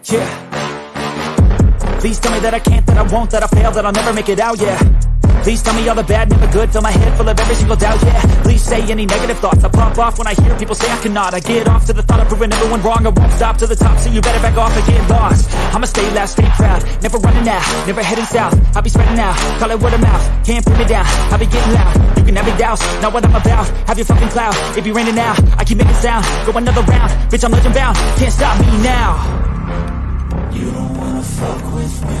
Yeah. Please tell me that I can't, that I won't, that I fail, that I'll never make it out, yeah. Please tell me all the bad, never good, fill my head full of every single doubt, yeah. Please say any negative thoughts, I pop off when I hear people say I cannot. I get off to the thought of proving everyone wrong, I won't stop to the top, so you better back off and get lost. I'ma stay loud, stay proud, never running out, never heading south. I'll be spreading out, call it word of mouth, can't put me down, I'll be getting loud. You can have your doubts, not what I'm about, have your fucking clout, it be raining now, I keep making sound, go another round, bitch I'm legend bound, can't stop me now. You don't wanna fuck with me,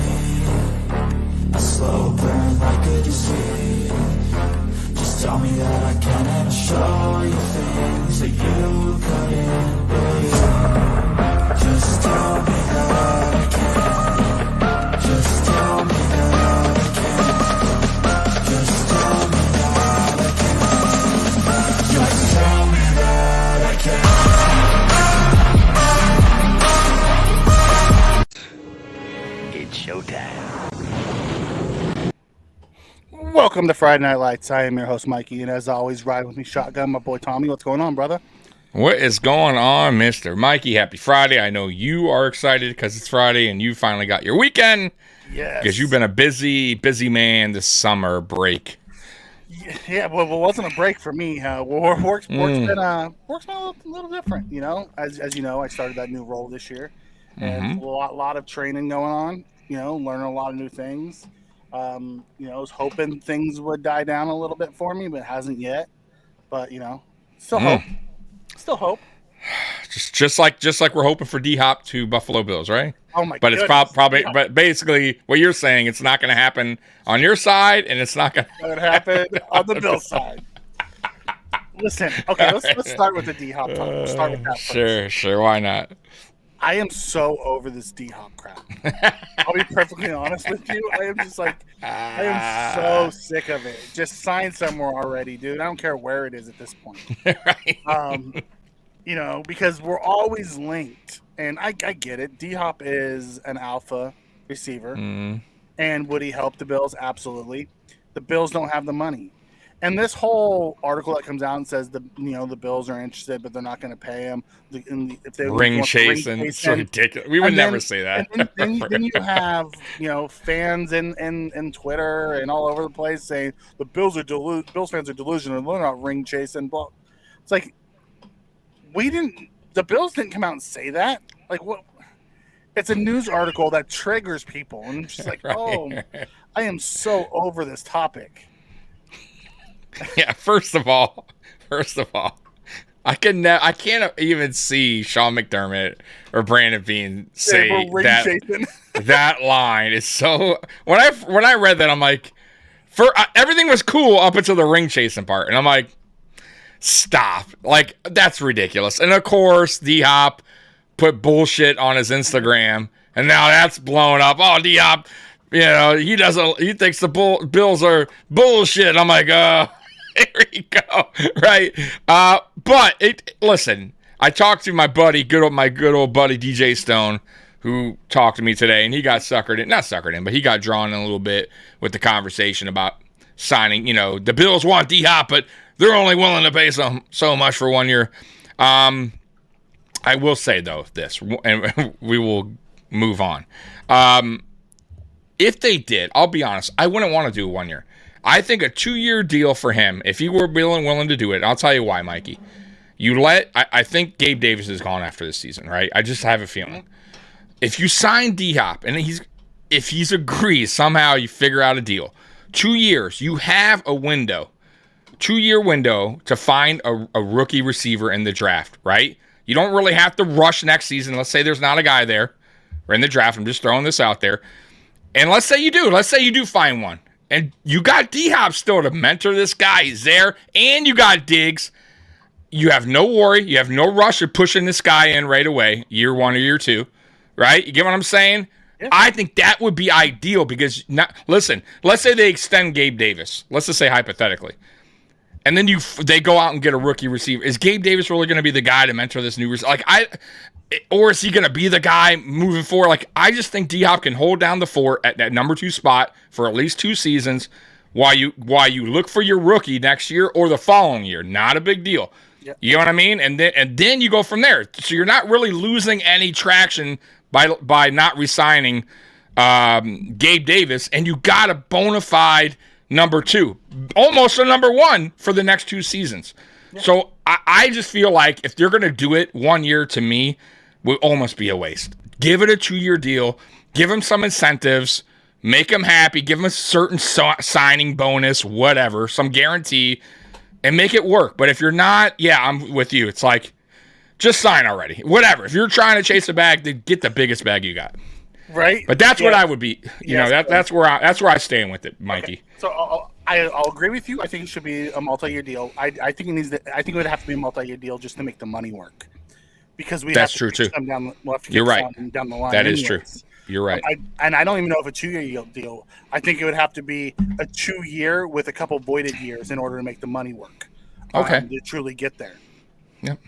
a slow burn like a disease. Just tell me that I can and I'll show you things that you couldn't believe. Just tell me that I can. Just tell me that I can. Just tell me that I can. Just tell me that I can. It's showtime. Welcome to Friday Night Lights. I am your host, Mikey, and as always, riding with me, shotgun, my boy Tommy. What's going on, brother? What is going on, Mr. Mikey? Happy Friday. I know you are excited because it's Friday and you finally got your weekend. Yes. Because you've been a busy man this summer break. Yeah, well, it wasn't a break for me. Work's been a little different, you know. As you know, I started that new role this year. And a lot of training going on, you know, learning a lot of new things. You know, I was hoping things would die down a little bit for me, but it hasn't yet. But, you know, still hope. Still hope. Just like we're hoping for D-Hop to Buffalo Bills, right? Oh my god. But it's probably but basically what you're saying, it's not going to happen on your side and it's not going to happen on the Bills side. Listen, okay, let's start with the D-Hop talk. We'll start with that first. Sure, why not? I am so over this D-Hop crap. I'll be perfectly honest with you. I am just like, I am so sick of it. Just sign somewhere already, dude. I don't care where it is at this point. Right. You know, because we're always linked. And I get it. D-Hop is an alpha receiver. And would he help the Bills? Absolutely. The Bills don't have the money. And this whole article that comes out and says the Bills are interested, but they're not going to pay him. If they ring chasing, it's ridiculous. We would never say that. Then you have fans in Twitter and all over the place saying the Bills fans are delusional. They're not ring chasing. Blah. It's like the Bills didn't come out and say that. Like what? It's a news article that triggers people, and it's just like, right. Oh, I am so over this topic. Yeah, first of all, I can't even see Sean McDermott or Brandon Beane say that line is so. When I read that, I'm like, everything was cool up until the ring chasing part, and I'm like, stop, like that's ridiculous. And of course, D-Hop put bullshit on his Instagram, and now that's blown up. Oh, D-Hop, he thinks the Bills are bullshit. I'm like, here you go, right? But listen, I talked to my good old buddy DJ Stone, who talked to me today, and he got not suckered in, but he got drawn in a little bit with the conversation about signing. The Bills want D-Hop, but they're only willing to pay so much for 1 year. I will say though this, and we will move on. If they did, I'll be honest, I wouldn't want to do 1 year. I think a 2-year deal for him, if he were willing to do it, I'll tell you why, Mikey. I think Gabe Davis is gone after this season, right? I just have a feeling. If you sign D-Hop, and if he's agrees, somehow you figure out a deal. 2 years, you have a window. 2-year window to find a rookie receiver in the draft, right? You don't really have to rush next season. Let's say there's not a guy there or in the draft. I'm just throwing this out there. And let's say you do. Let's say you do find one. And you got D-Hop still to mentor this guy. He's there. And you got Diggs. You have no worry. You have no rush of pushing this guy in right away, year 1 or year 2. Right? You get what I'm saying? Yeah. I think that would be ideal because, listen, let's say they extend Gabe Davis. Let's just say hypothetically. And then they go out and get a rookie receiver. Is Gabe Davis really going to be the guy to mentor this new receiver? Or is he going to be the guy moving forward? Like, I just think D-Hop can hold down the fort at that number 2 spot for at least 2 seasons while you look for your rookie next year or the following year. Not a big deal. Yep. You know what I mean? And then you go from there. So you're not really losing any traction by not re-signing Gabe Davis, and you got a bona fide number 2, almost a number 1 for the next 2 seasons. Yeah. So I just feel like if they're going to do it 1 year, to me, will almost be a waste. Give it a 2-year deal. Give him some incentives. Make him happy. Give him a certain signing bonus, whatever, some guarantee, and make it work. But if you're not, yeah, I'm with you. It's like, just sign already. Whatever. If you're trying to chase a bag, then get the biggest bag you got. Right. But that's what I would be. That's where I stand with it, Mikey. Okay. So I'll agree with you. I think it should be a multi-year deal. I think it would have to be a multi-year deal just to make the money work. Because that's true too. You're right. Down the line. That is true. You're right. I don't even know if a 2-year deal. I think it would have to be a 2-year with a couple voided years in order to make the money work. Okay. To truly get there. Yep.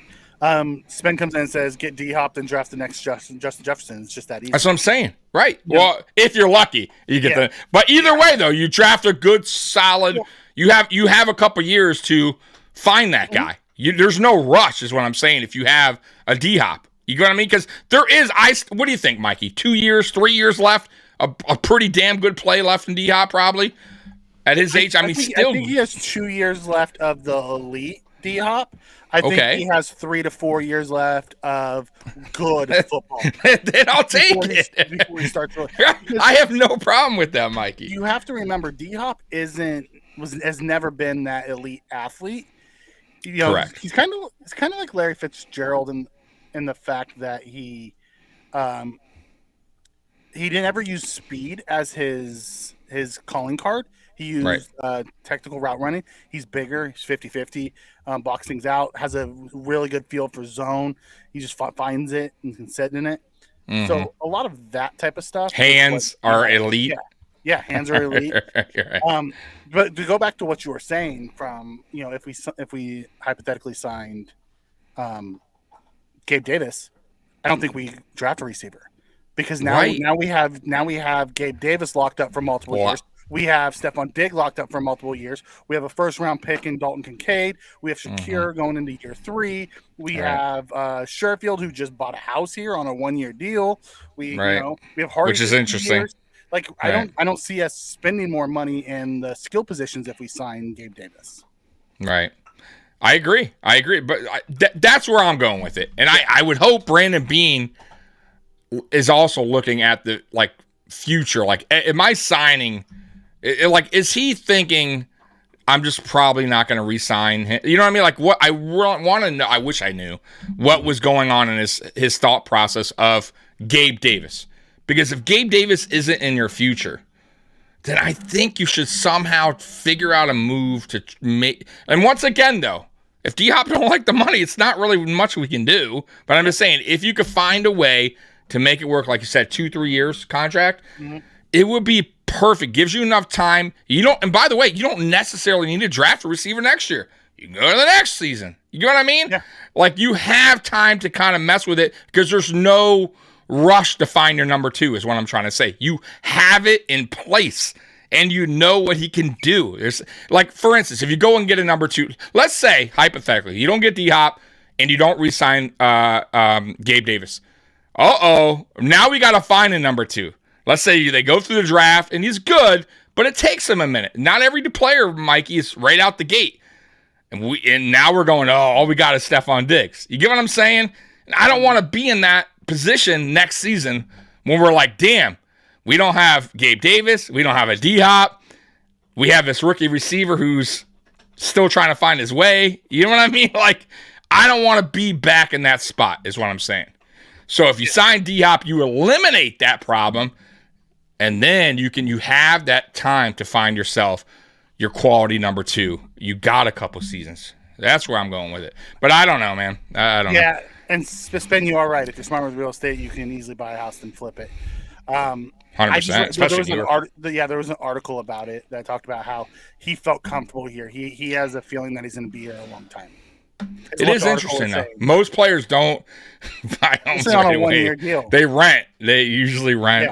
Spen comes in and says, "Get D-Hop and draft the next Justin Jefferson." It's just that easy. That's what I'm saying. Right. Yeah. Well, if you're lucky, you get the. But either way, though, you draft a good, solid. Yeah. You have a couple years to find that guy. There's no rush, is what I'm saying. If you have a D-Hop, you know what I mean? Because there is. What do you think, Mikey? 2 years, 3 years left. A pretty damn good play left in D-Hop, probably at his age. I think he has 2 years left of the elite D-Hop. I think he has 3 to 4 years left of good football. Then I'll take it. Before he starts I have no problem with that, Mikey. You have to remember, D-Hop has never been that elite athlete. Correct. He's kind of like Larry Fitzgerald in the fact that he didn't ever use speed as his calling card. He used technical route running. He's bigger. He's 50-50. Box things out. Has a really good feel for zone. He just finds it and can sit in it. Mm-hmm. So a lot of that type of stuff. Hands are elite. Yeah, hands are elite. Right. But to go back to what you were saying, from if we hypothetically signed Gabe Davis, I don't think we draft a receiver, because now we have Gabe Davis locked up for multiple years. We have Stephon Diggs locked up for multiple years. We have a first-round pick in Dalton Kincaid. We have Shakir going into year 3. We have Sherfield, who just bought a house here on a 1-year deal. We have Hardy, which is interesting. Years. Like I don't see us spending more money in the skill positions if we sign Gabe Davis. Right. I agree. But that's where I'm going with it. And I would hope Brandon Beane is also looking at the future. Am I signing? Is he thinking I'm just probably not going to re-sign him? You know what I mean? What I want to know, I wish I knew what was going on in his thought process of Gabe Davis. Because if Gabe Davis isn't in your future, then I think you should somehow figure out a move to make. And once again, though, if D-Hop don't like the money, it's not really much we can do. But I'm just saying, if you could find a way to make it work, like you said, 2-3 years contract, it would be perfect. Gives you enough time. And by the way, you don't necessarily need to draft a receiver next year. You can go to the next season. You know what I mean? Yeah. You have time to kind of mess with it, because there's no rush to find your number 2 is what I'm trying to say. You have it in place, and you know what he can do. There's for instance, if you go and get a number 2, let's say hypothetically you don't get D-Hop and you don't re-sign Gabe Davis. Now we got to find a number 2. Let's say they go through the draft and he's good, but it takes him a minute. Not every player, Mikey, is right out the gate. And now we're going, all we got is Stephon Diggs. You get what I'm saying? And I don't want to be in that position next season when we're like, damn, we don't have Gabe Davis, we don't have a D-Hop, we have this rookie receiver who's still trying to find his way. You know what I mean? I don't want to be back in that spot is what I'm saying. So if you sign D-Hop, you eliminate that problem, and then you have that time to find yourself your quality number 2. You got a couple seasons. That's where I'm going with it. But I don't know, man. I don't know. Yeah. And spend you all right. If you're smart with real estate, you can easily buy a house and flip it. 100%. There was an article about it that talked about how he felt comfortable here. He has a feeling that he's going to be here a long time. It is interesting, though. Most players don't buy homes on a 1-year deal. They rent. They usually rent,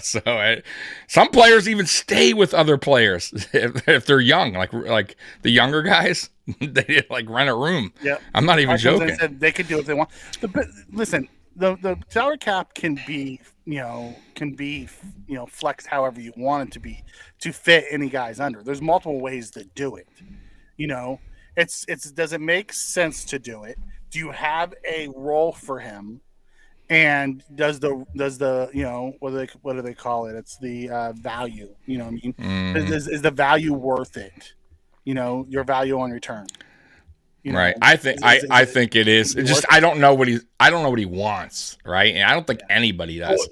So some players even stay with other players if they're young, like the younger guys. They rent a room. Yeah, I'm not even joking. They could do what they want. But listen, the salary cap can be flexed however you want it to be to fit any guys under. There's multiple ways to do it. You know, it's does it make sense to do it? Do you have a role for him? And does the what do they call it? It's the value. You know what I mean? Is the value worth it? You know, your value on return. Right. I think it is. It's just I don't know what he wants, right? And I don't think anybody does.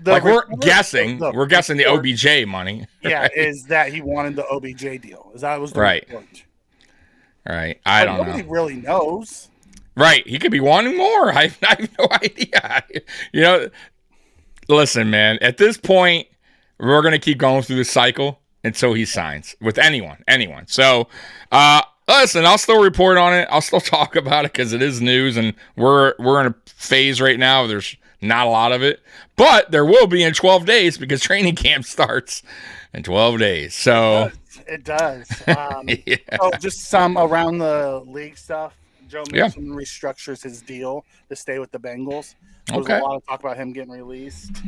We're guessing the OBJ money. Yeah, right? Is that he wanted the OBJ deal? Is that was the right? Report. Right. I don't know. Nobody really knows. Right. He could be wanting more. I have no idea. You know, listen, man. At this point, we're gonna keep going through the cycle until he signs with anyone. So, listen, I'll still report on it. I'll still talk about it because it is news, and we're in a phase right now. There's not a lot of it, but there will be in 12 days because training camp starts in 12 days. So it does. Yeah. So just some around the league stuff. Joe Mixon restructures his deal to stay with the Bengals. There's a lot of talk about him getting released.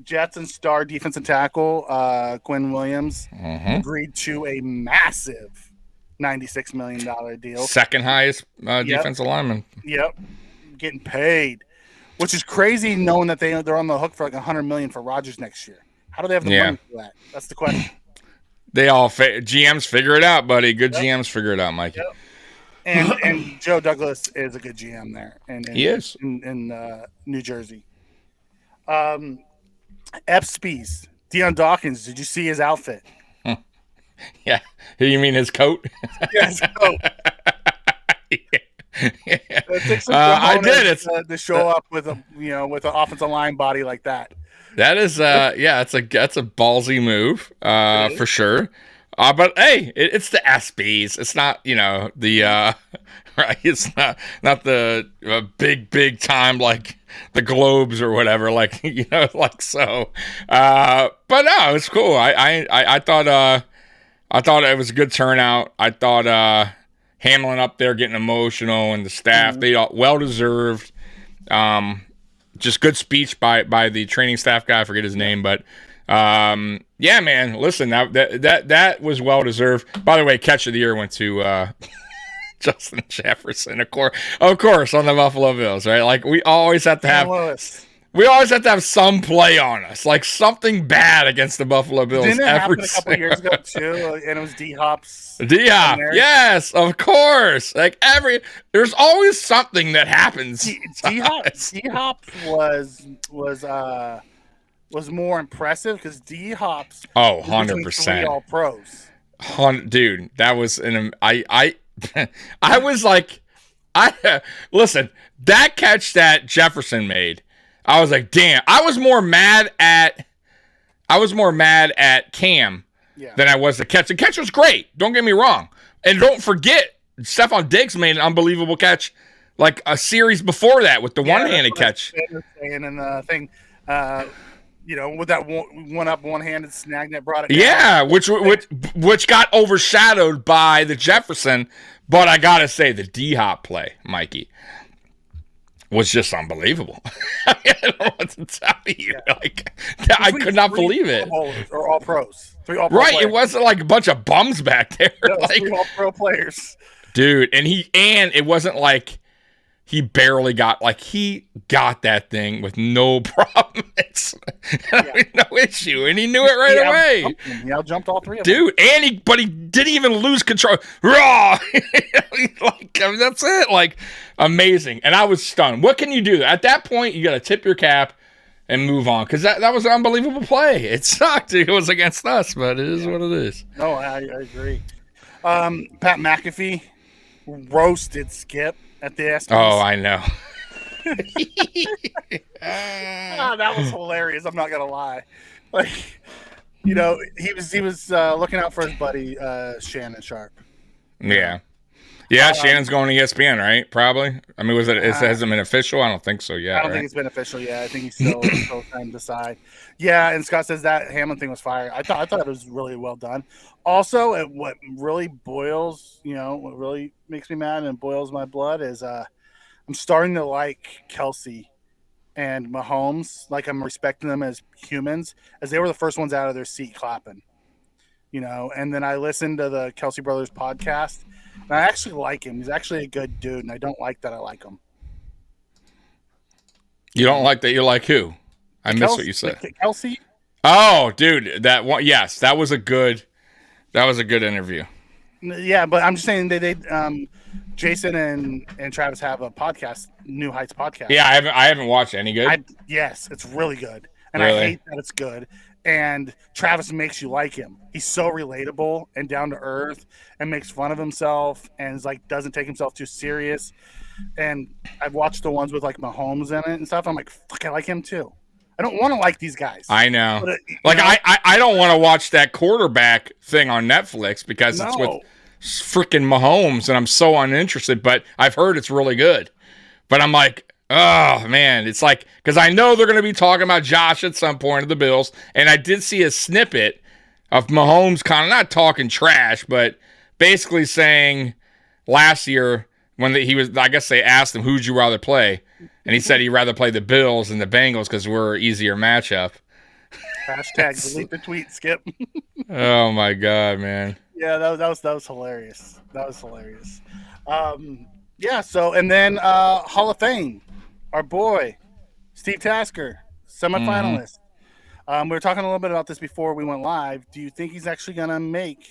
Jets and star defensive tackle Quinn Williams agreed to a massive $96 million deal. Second highest defensive lineman. Yep, getting paid, which is crazy knowing that they're on the hook for like $100 million for Rodgers next year. How do they have the money for that? That's the question. They all GMs figure it out, buddy. Good GMs figure it out, Mikey. Yep. And Joe Douglas is a good GM there, and he is in New Jersey. ESPYS, Deion Dawkins. Did you see his outfit? Yeah, you mean his coat? Yeah, his coat. I did it to show up with with an offensive line body like that. That is that's a ballsy move for sure. But hey, it's the ESPYS. It's not the right. It's not the big time like the Globes or whatever. Like like so. But no, it's cool. I thought it was a good turnout. I thought Hamlin up there getting emotional and the staff they all well deserved. Just good speech by the training staff guy. I forget his name, but. Yeah, man. Listen, that was well deserved. By the way, catch of the year went to Justin Jefferson, of course, on the Buffalo Bills, right? Like we always have to have some play on us, like something bad against the Buffalo Bills. Didn't it happen a couple years ago too? And it was D-Hop's. D-Hop, yes, of course. Like there's always something that happens. D-Hop was more impressive because D-Hop's 100% All-Pros. Dude, that was I was like, listen, that catch that Jefferson made, I was like, damn. I was more mad at Cam than I was the catch. The catch was great. Don't get me wrong, and don't forget, Stephon Diggs made an unbelievable catch, like a series before that with the one-handed catch. And then the thing. With that one-handed snag that brought it down. Yeah, which got overshadowed by the Jefferson, but I gotta say the D-Hop play, Mikey, was just unbelievable. I don't know what to tell you. Yeah. Like I could not believe it. Or all pros. 3 all-pro right, players. It wasn't like a bunch of bums back there. Like, 3 all-pro players. Dude, and it wasn't like he barely got, like, he got that thing with no problem. No issue. And he knew it right away. He out-jumped all 3 of them. Dude, but he didn't even lose control. Raw! That's it. Like, amazing. And I was stunned. What can you do? At that point, you got to tip your cap and move on. Because that was an unbelievable play. It sucked. It was against us, but it is what it is. No, I agree. Pat McAfee roasted Skip at the ESPYS. Oh, I know. That was hilarious. I'm not gonna lie. Like, he was looking out for his buddy Shannon Sharp. Yeah. Shannon's going to ESPN, right? Probably. I mean, it hasn't been official? I don't think so yet. I don't think it's been official yet. I think he's still trying to decide. Yeah, and Scott says that Hamlin thing was fire. I thought it was really well done. Also, what really boils, what really makes me mad and boils my blood is I'm starting to like Kelsey and Mahomes. Like I'm respecting them as humans, as they were the first ones out of their seat clapping. And then I listened to the Kelsey Brothers podcast, and I actually like him. He's actually a good dude, and I don't like that I like him. You don't like that? You like who? I missed what you said. Kelsey. Oh, dude, that one. Yes, that was a good interview. Yeah, but I'm just saying they Jason and Travis have a podcast, New Heights podcast. Yeah, I haven't watched any good. Yes, it's really good, and Really? I hate that it's good. And Travis makes you like him. He's so relatable and down to earth, and makes fun of himself, and is like doesn't take himself too serious. And I've watched the ones with like Mahomes in it and stuff. I'm like, fuck, I like him too. I don't want to like these guys. I know. But, I don't want to watch that quarterback thing on Netflix because it's with freaking Mahomes, and I'm so uninterested. But I've heard it's really good. But I'm like, oh, man. It's like, because I know they're going to be talking about Josh at some point of the Bills. And I did see a snippet of Mahomes kind of not talking trash, but basically saying last year when he was, I guess they asked him, who'd you rather play? And he said he'd rather play the Bills than the Bengals because we're an easier matchup. Hashtag delete the tweet, Skip. Oh, my God, man. Yeah, that was hilarious. That was hilarious. Yeah, so, and then Hall of Fame, our boy, Steve Tasker, semifinalist. We were talking a little bit about this before we went live. Do you think he's actually going to make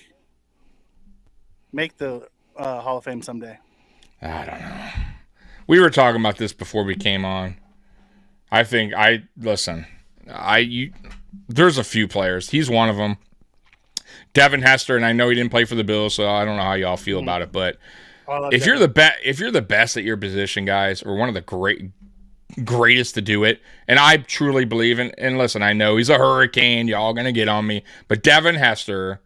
the Hall of Fame someday? I don't know. We were talking about this before we came on. There's a few players. He's one of them. Devin Hester, and I know he didn't play for the Bills, so I don't know how y'all feel about it. But if you're the best at your position, guys, or one of the greatest to do it, and I truly believe in. And listen, I know he's a hurricane. Y'all gonna get on me, but Devin Hester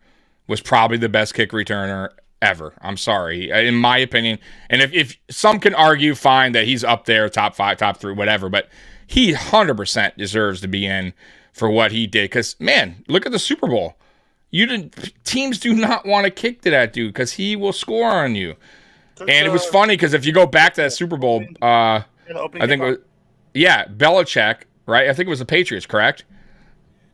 was probably the best kick returner ever. I'm sorry, in my opinion. And if some can argue, fine, that he's up there, top 5, top 3, whatever, but he 100% deserves to be in for what he did. Because, man, look at the Super Bowl. Teams do not want to kick to that dude because he will score on you. And it was funny because if you go back to that Super Bowl, I think it was, Belichick, right? I think it was the Patriots, correct?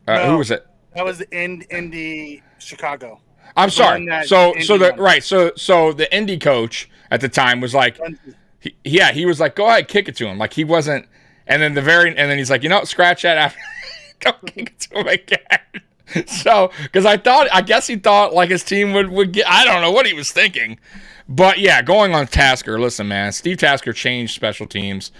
No, who was it? That was Indy, Chicago. I'm sorry. So the Indy coach at the time was like, he was like, go ahead, kick it to him. Like he wasn't, and then he's like, scratch that after, don't kick it to him again. So, because I guess he thought like his team would get, I don't know what he was thinking, but yeah, going on Tasker. Listen, man, Steve Tasker changed special teams.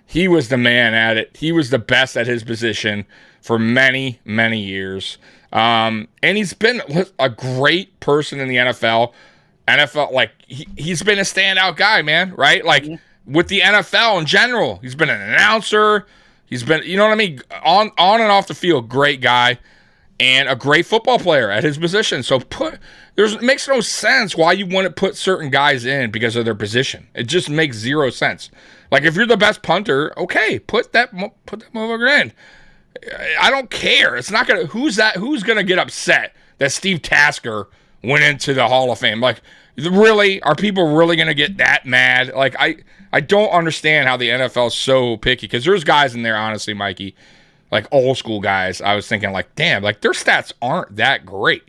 He was the man at it. He was the best at his position for many, many years. And he's been a great person in the NFL. Like he's been a standout guy, man, right? Like with the NFL in general, he's been an announcer. He's been, you know what I mean? On and off the field, great guy and a great football player at his position. So it makes no sense why you wouldn't put certain guys in because of their position. It just makes zero sense. Like if you're the best punter, okay, put that motherfucker in. I don't care. It's not gonna. Who's gonna get upset that Steve Tasker went into the Hall of Fame? Like, really, are people really gonna get that mad? Like, I don't understand how the NFL is so picky because there's guys in there, honestly, Mikey, like old school guys. I was thinking, like, damn, like their stats aren't that great,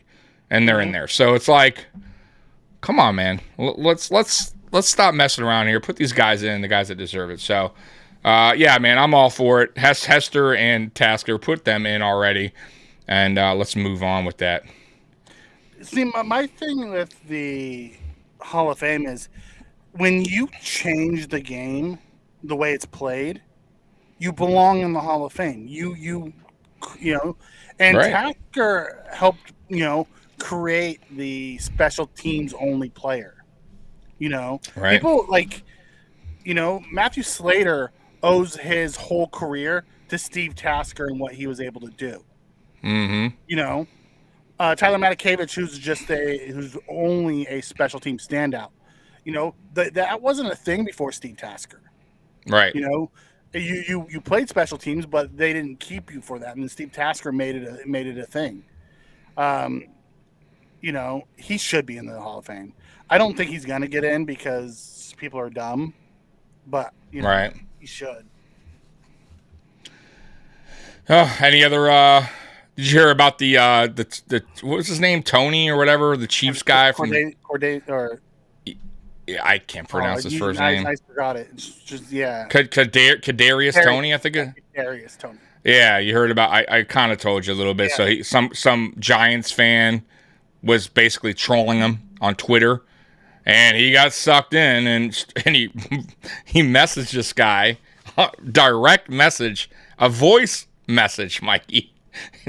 and they're in there. So it's like, come on, man. Let's stop messing around here. Put these guys in, the guys that deserve it. So. Yeah, man, I'm all for it. Hester and Tasker, put them in already, and let's move on with that. See, my thing with the Hall of Fame is when you change the game, the way it's played, you belong in the Hall of Fame. You know, and right. Tasker helped, create the special teams only player. Right. People like, Matthew Slater owes his whole career to Steve Tasker and what he was able to do. Mm-hmm. Tyler Matakevich, who's only a special team standout. That wasn't a thing before Steve Tasker. Right. You played special teams, but they didn't keep you for that, and Steve Tasker made it a thing. He should be in the Hall of Fame. I don't think he's gonna get in because people are dumb. but right. he should. Oh, any other? Did you hear about the what was his name? Tony or whatever, the Chiefs guy from Corday or. Yeah, I can't pronounce his first name. I forgot it. It's just Kadarius Tony, I think. Kadarius Tony. Yeah, you heard about. I kind of told you a little bit. Yeah. So some Giants fan was basically trolling him on Twitter, and he got sucked in, and he messaged this guy, direct message, a voice message, Mikey,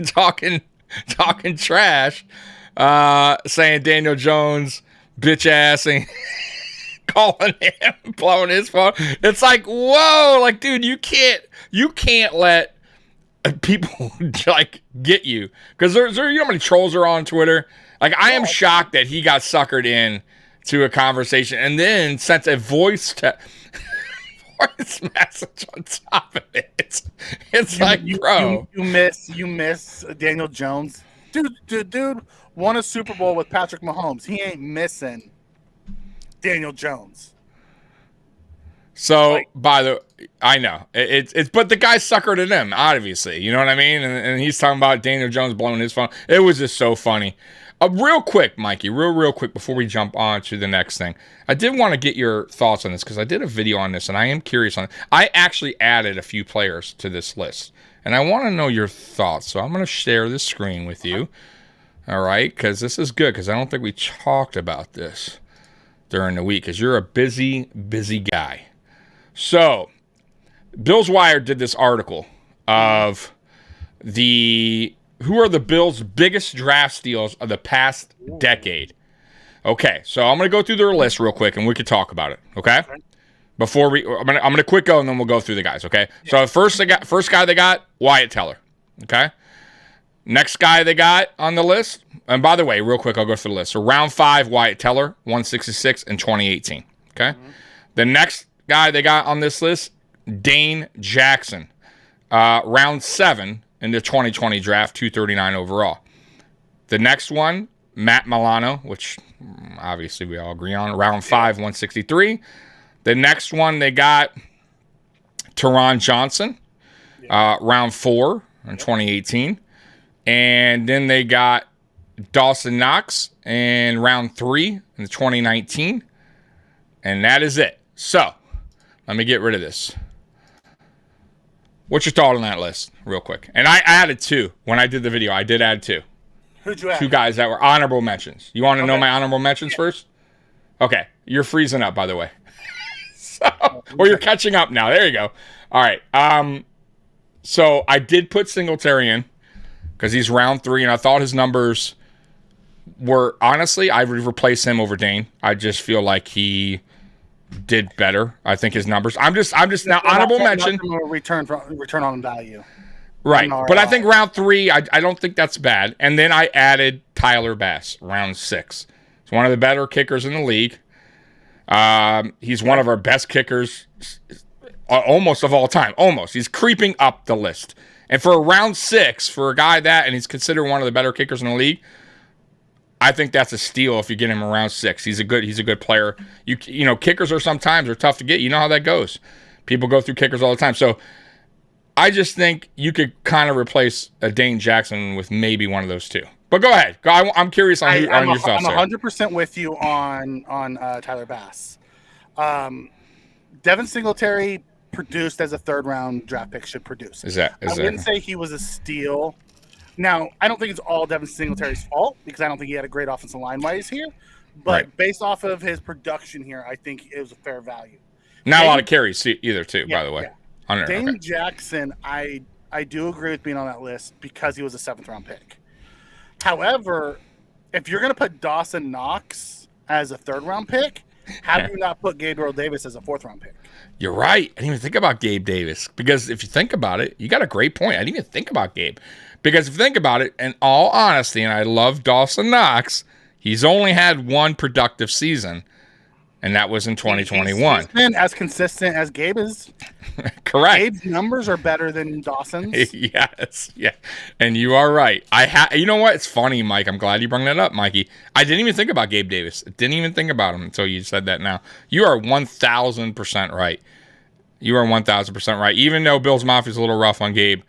talking trash, saying Daniel Jones bitch assing. Calling him, blowing his phone. It's like, whoa, like, dude, you can't let people like get you, because there's you know how many trolls are on Twitter. Like, I am shocked that he got suckered in to a conversation and then sent a voice message on top of it. It's like, bro, you miss Daniel Jones, dude won a Super Bowl with Patrick Mahomes. He ain't missing Daniel Jones. So, I know it's but the guy suckered at him, obviously. You know what I mean? And he's talking about Daniel Jones blowing his phone. It was just so funny. Real quick, Mikey, real quick before we jump on to the next thing, I did want to get your thoughts on this because I did a video on this and I am curious on it. I actually added a few players to this list and I want to know your thoughts. So I'm going to share this screen with you. All right, because this is good because I don't think we talked about this during the week because you're a busy guy. So, Bills Wire did this article of who are the Bills' biggest draft steals of the past decade. Okay, so I'm going to go through their list real quick and we could talk about it, okay? Before I'm going to quick go and then we'll go through the guys, okay? So, first guy they got, Wyatt Teller, okay? Next guy they got on the list, and by the way, real quick, I'll go through the list. So round 5, Wyatt Teller, 166 in 2018. Okay. The next guy they got on this list, Dane Jackson, round 7 in the 2020 draft, 239 overall. The next one, Matt Milano, which obviously we all agree on, round 5, 163. The next one they got, Teron Johnson, round 4 in 2018. And then they got Dawson Knox in round 3 in 2019. And that is it. So, let me get rid of this. What's your thought on that list, real quick? And I added 2. When I did the video, I did add 2. Who'd you add? 2 guys that were honorable mentions. You want to know my honorable mentions first? Okay. You're freezing up, by the way. Or you're catching up now. There you go. All right. So, I did put Singletary in. Because he's round 3, and I thought his numbers were, honestly, I would replace him over Dane. I just feel like he did better. I think his numbers. I'm just now honorable mention. Return on value. Right, but I think round 3, I don't think that's bad. And then I added Tyler Bass, round 6. He's one of the better kickers in the league. He's one of our best kickers, almost of all time. Almost. He's creeping up the list. And for a round 6, for a guy and he's considered one of the better kickers in the league, I think that's a steal if you get him around 6. He's a good player. You know, kickers are tough to get. You know how that goes. People go through kickers all the time. So I just think you could kind of replace a Dane Jackson with maybe one of those 2. But go ahead. I'm curious on your thoughts. I'm 100% with you on Tyler Bass. Devin Singletary produced as a 3rd-round draft pick should produce. I wouldn't say he was a steal. Now, I don't think it's all Devin Singletary's fault because I don't think he had a great offensive line while he's here. But based off of his production here, I think it was a fair value. Not a lot of carries either, too, by the way. Yeah. Dane Jackson, I do agree with being on that list because he was a 7th-round pick. However, if you're going to put Dawson Knox as a 3rd-round pick, how do you not put Gabriel Davis as a 4th-round pick? You're right. I didn't even think about Gabe Davis because if you think about it, you got a great point. I didn't even think about Gabe because if you think about it, in all honesty, and I love Dawson Knox, he's only had one productive season, and that was in 2021. He's been as consistent as Gabe is. Correct. Gabe's numbers are better than Dawson's. Yes, yeah, and you are right. You know what? It's funny, Mike. I'm glad you brought that up, Mikey. I didn't even think about Gabe Davis. I didn't even think about him until you said that. Now you are 1,000% right. You are 1,000% right. Even though Bills Mafia's a little rough on Gabe,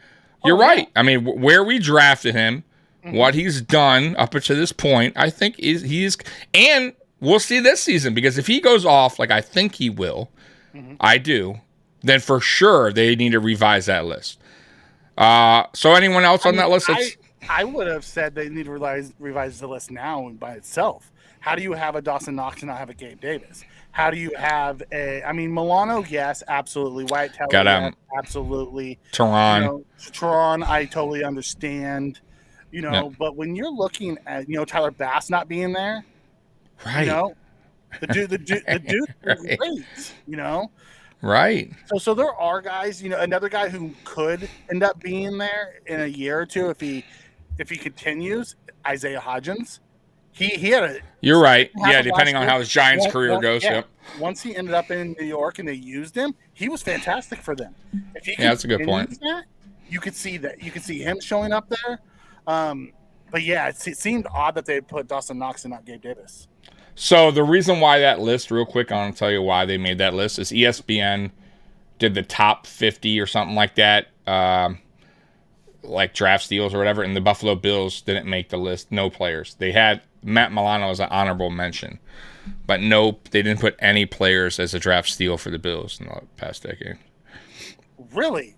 you're right. I mean, where we drafted him, what he's done up to this point, I think he's, and we'll see this season, because if he goes off like I think he will, I do, then for sure they need to revise that list. So anyone else on that list? I would have said they need to revise the list now by itself. How do you have a Dawson Knox and not have a Gabe Davis? How do you have Milano? Yes, absolutely. Wyatt Teller, yes, absolutely. Teron, I totally understand. But when you're looking at Tyler Bass not being there, right? The dude is great. Right. So there are guys. Another guy who could end up being there in a year or two if he continues. Isaiah Hodgins. He had a. You're right. Yeah, depending on how his Giants career goes. Yeah. Yep. Once he ended up in New York and they used him, he was fantastic for them. If he that's a good point. You could see that. You could see him showing up there. But yeah, it seemed odd that they put Dawson Knox and not Gabe Davis. So the reason why that list, real quick, I want to tell you why they made that list, is ESPN did the top 50 or something like that, like draft steals or whatever, and the Buffalo Bills didn't make the list. No players. They had Matt Milano as an honorable mention, but nope, they didn't put any players as a draft steal for the Bills in the past decade. Really?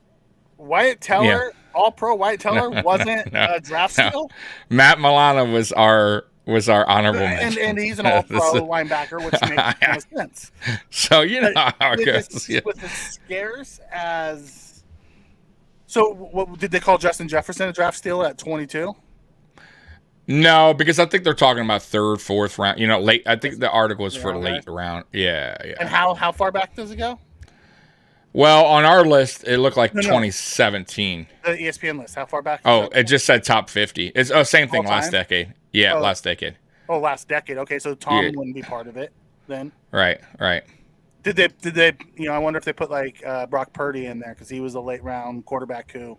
Wyatt Teller, All-Pro Wyatt Teller wasn't a draft steal? Matt Milano was our honorable mention. And he's an All-Pro linebacker, which makes no sense. So you know how it goes. Was it scarce as... So what did they call Justin Jefferson a draft steal at 22? No, because I think they're talking about third, fourth round. Late. I think the article is for late round. Yeah. And how far back does it go? Well, on our list, it looked like 2017. The ESPN list. How far back? It just said top 50. It's same thing last decade. Yeah, last decade. Oh, last decade. Okay, so Tom wouldn't be part of it then. Right. Did they? I wonder if they put like Brock Purdy in there because he was a late round quarterback who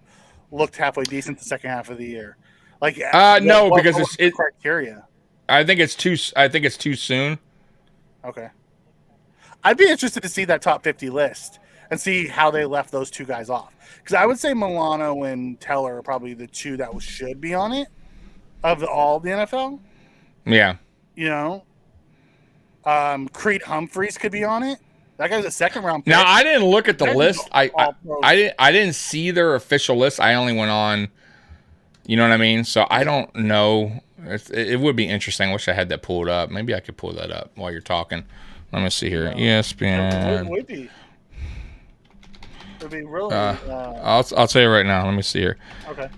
looked halfway decent the second half of the year. Like no, because it's criteria. I think it's too soon. Okay. I'd be interested to see that top 50 list and see how they left those two guys off. Because I would say Milano and Teller are probably the two that should be on it of all the NFL. Yeah. Creed Humphreys could be on it. That guy's a second round pick. Now I didn't look at the list. I didn't see their official list. I only went on. You know what I mean? So I don't know. It would be interesting. I wish I had that pulled up. Maybe I could pull that up while you're talking. Let me see here. ESPN. It would be. It'd be really. I'll tell you right now. Let me see here. Okay.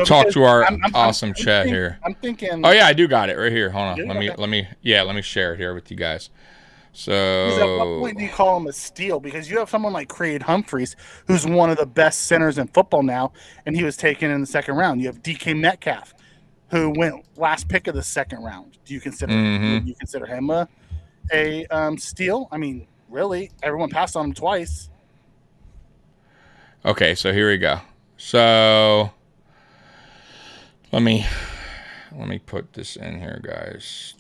Talk to our awesome chat here. I'm thinking. Oh yeah, I do got it right here. Hold on. Let me share it here with you guys. So at what point do you call him a steal? Because you have someone like Creed Humphreys, who's one of the best centers in football now, and he was taken in the second round. You have DK Metcalf, who went last pick of the second round. Do you consider him a steal? I mean, really, everyone passed on him twice. Okay, so here we go. So let me put this in here, guys.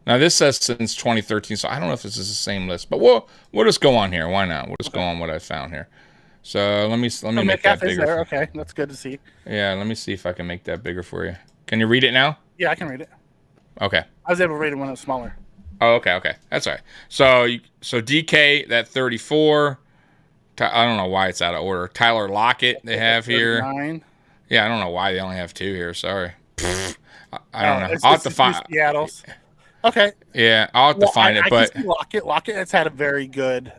Now this says since 2013, so I don't know if this is the same list, but we'll just go on here. Why not? We'll just go on what I found here. So let me make that bigger. There. Okay, that's good to see. Yeah, let me see if I can make that bigger for you. Can you read it now? Yeah, I can read it. Okay. I was able to read it when it was smaller. Oh, okay. That's all right. So DK, that 34. I don't know why it's out of order. Tyler Lockett they have 39. Here. Yeah, I don't know why they only have two here. Sorry. I don't know. I'll have to find Seattle's. Okay. Yeah, I'll have to find it. But Lockett has had a very good,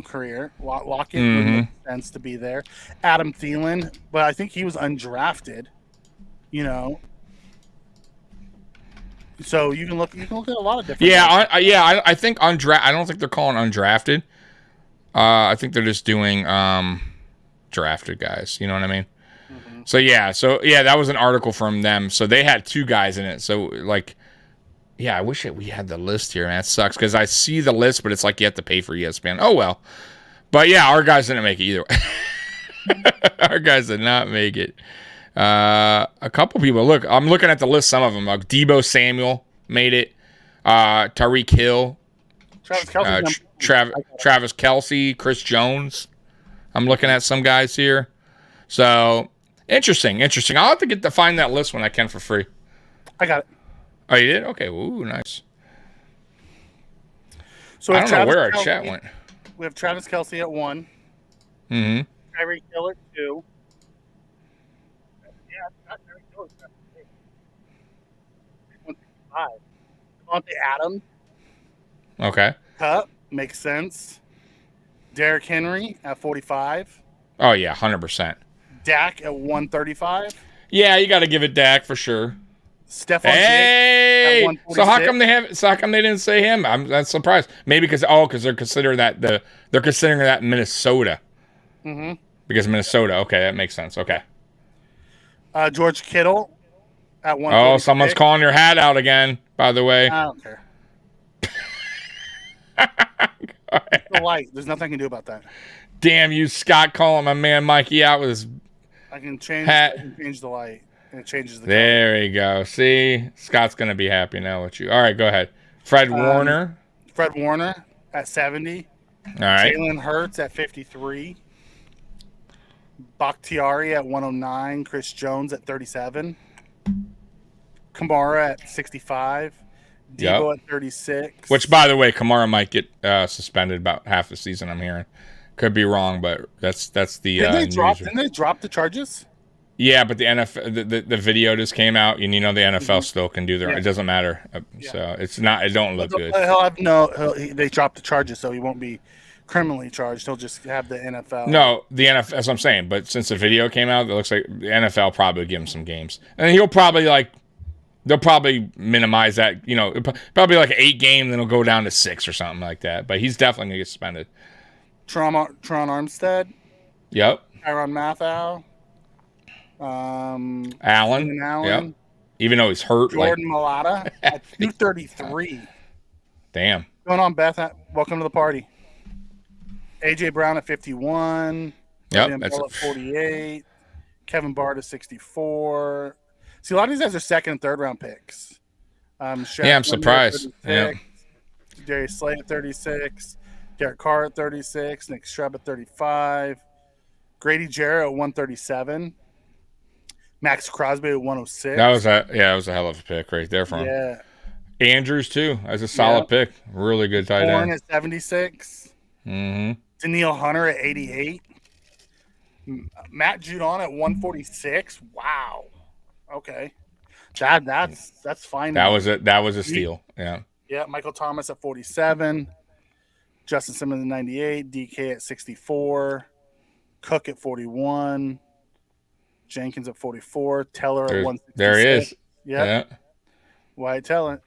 career. Lockett would make sense to be there. Adam Thielen, but I think he was undrafted. So you can look at a lot of different. Yeah, I think undrafted. I don't think they're calling undrafted. I think they're just doing drafted guys. You know what I mean? Mm-hmm. So that was an article from them. So they had two guys in it. So I wish we had the list here, man. It sucks because I see the list, but it's like you have to pay for ESPN. Oh well. But yeah, our guys didn't make it either. Our guys did not make it. A couple people. Look, I'm looking at the list. Some of them, like Deebo Samuel made it. Tyreek Hill, Travis Kelce. Travis Kelce, Chris Jones. I'm looking at some guys here. So interesting. I'll have to get to find that list when I can for free. I got it. Oh, you did? Okay. Ooh, nice. So I don't know where our chat went. We have Travis Kelce at 1. Mm-hmm. Tyreek Hill at 2. Yeah, not Tyreek Hill. 165. Devontae Adams. Okay. Cup makes sense. Derrick Henry at 45. Oh yeah, 100%. Dak at 135. Yeah, you got to give it Dak for sure. Stephon Hey, Diggs at so how 146. come they didn't say him? I'm surprised. Maybe because they're considering that Minnesota. Mm-hmm. Because Minnesota. Okay, that makes sense. Okay. George Kittle at 146. Oh, someone's calling your hat out again. By the way. I don't care. It's the light. There's nothing I can do about that. Damn you, Scott, calling my man Mikey out with his I can change the light, and it changes the color. There you go. See, Scott's gonna be happy now with you. All right, go ahead. Fred Warner. Fred Warner at 70. All right. Jalen Hurts at 53. Bakhtiari at 109. Chris Jones at 37. Kamara at 65. Debo at 36. Which, by the way, Kamara might get suspended about half the season. I'm hearing. Could be wrong, but that's the. Didn't they drop the charges? Yeah, but the NFL, the video just came out, and the NFL still can do their. It doesn't matter, so it's not. It don't look good. They dropped the charges, so he won't be criminally charged. He'll just have the NFL. No, the NFL. That's what I'm saying. But since the video came out, it looks like the NFL probably give him some games, and he'll probably they'll probably minimize that. Probably like 8 games, then he'll go down to 6 or something like that. But he's definitely gonna get suspended. Tron Armstead. Yep. Tyrann Mathieu. Allen. Yep. Even though he's hurt. Jordan Mailata at 233. Damn. What's going on, Beth? Welcome to the party. AJ Brown at 51. Yep. That's at 48. Kevin Bard at 64. See, a lot of these guys are second and third round picks. I'm surprised. Yeah. Darius Slay at 36. Derek Carr at 36. Nick Chubb at 35. Grady Jarrett at 137. Max Crosby at 106. That was a hell of a pick right there from him. Yeah. Andrews too. That's a solid pick. Really good tight end. Bourne at 76. Mm-hmm. Daniil Hunter at 88. Matt Judon at 146. Wow. Okay. That's fine. That was a steal. Yeah. Yeah. Michael Thomas at 47. Justin Simmons at 98. DK at 64. Cook at 41. Jenkins at 44. Teller at 166. There he is. Yeah. Wyatt Teller.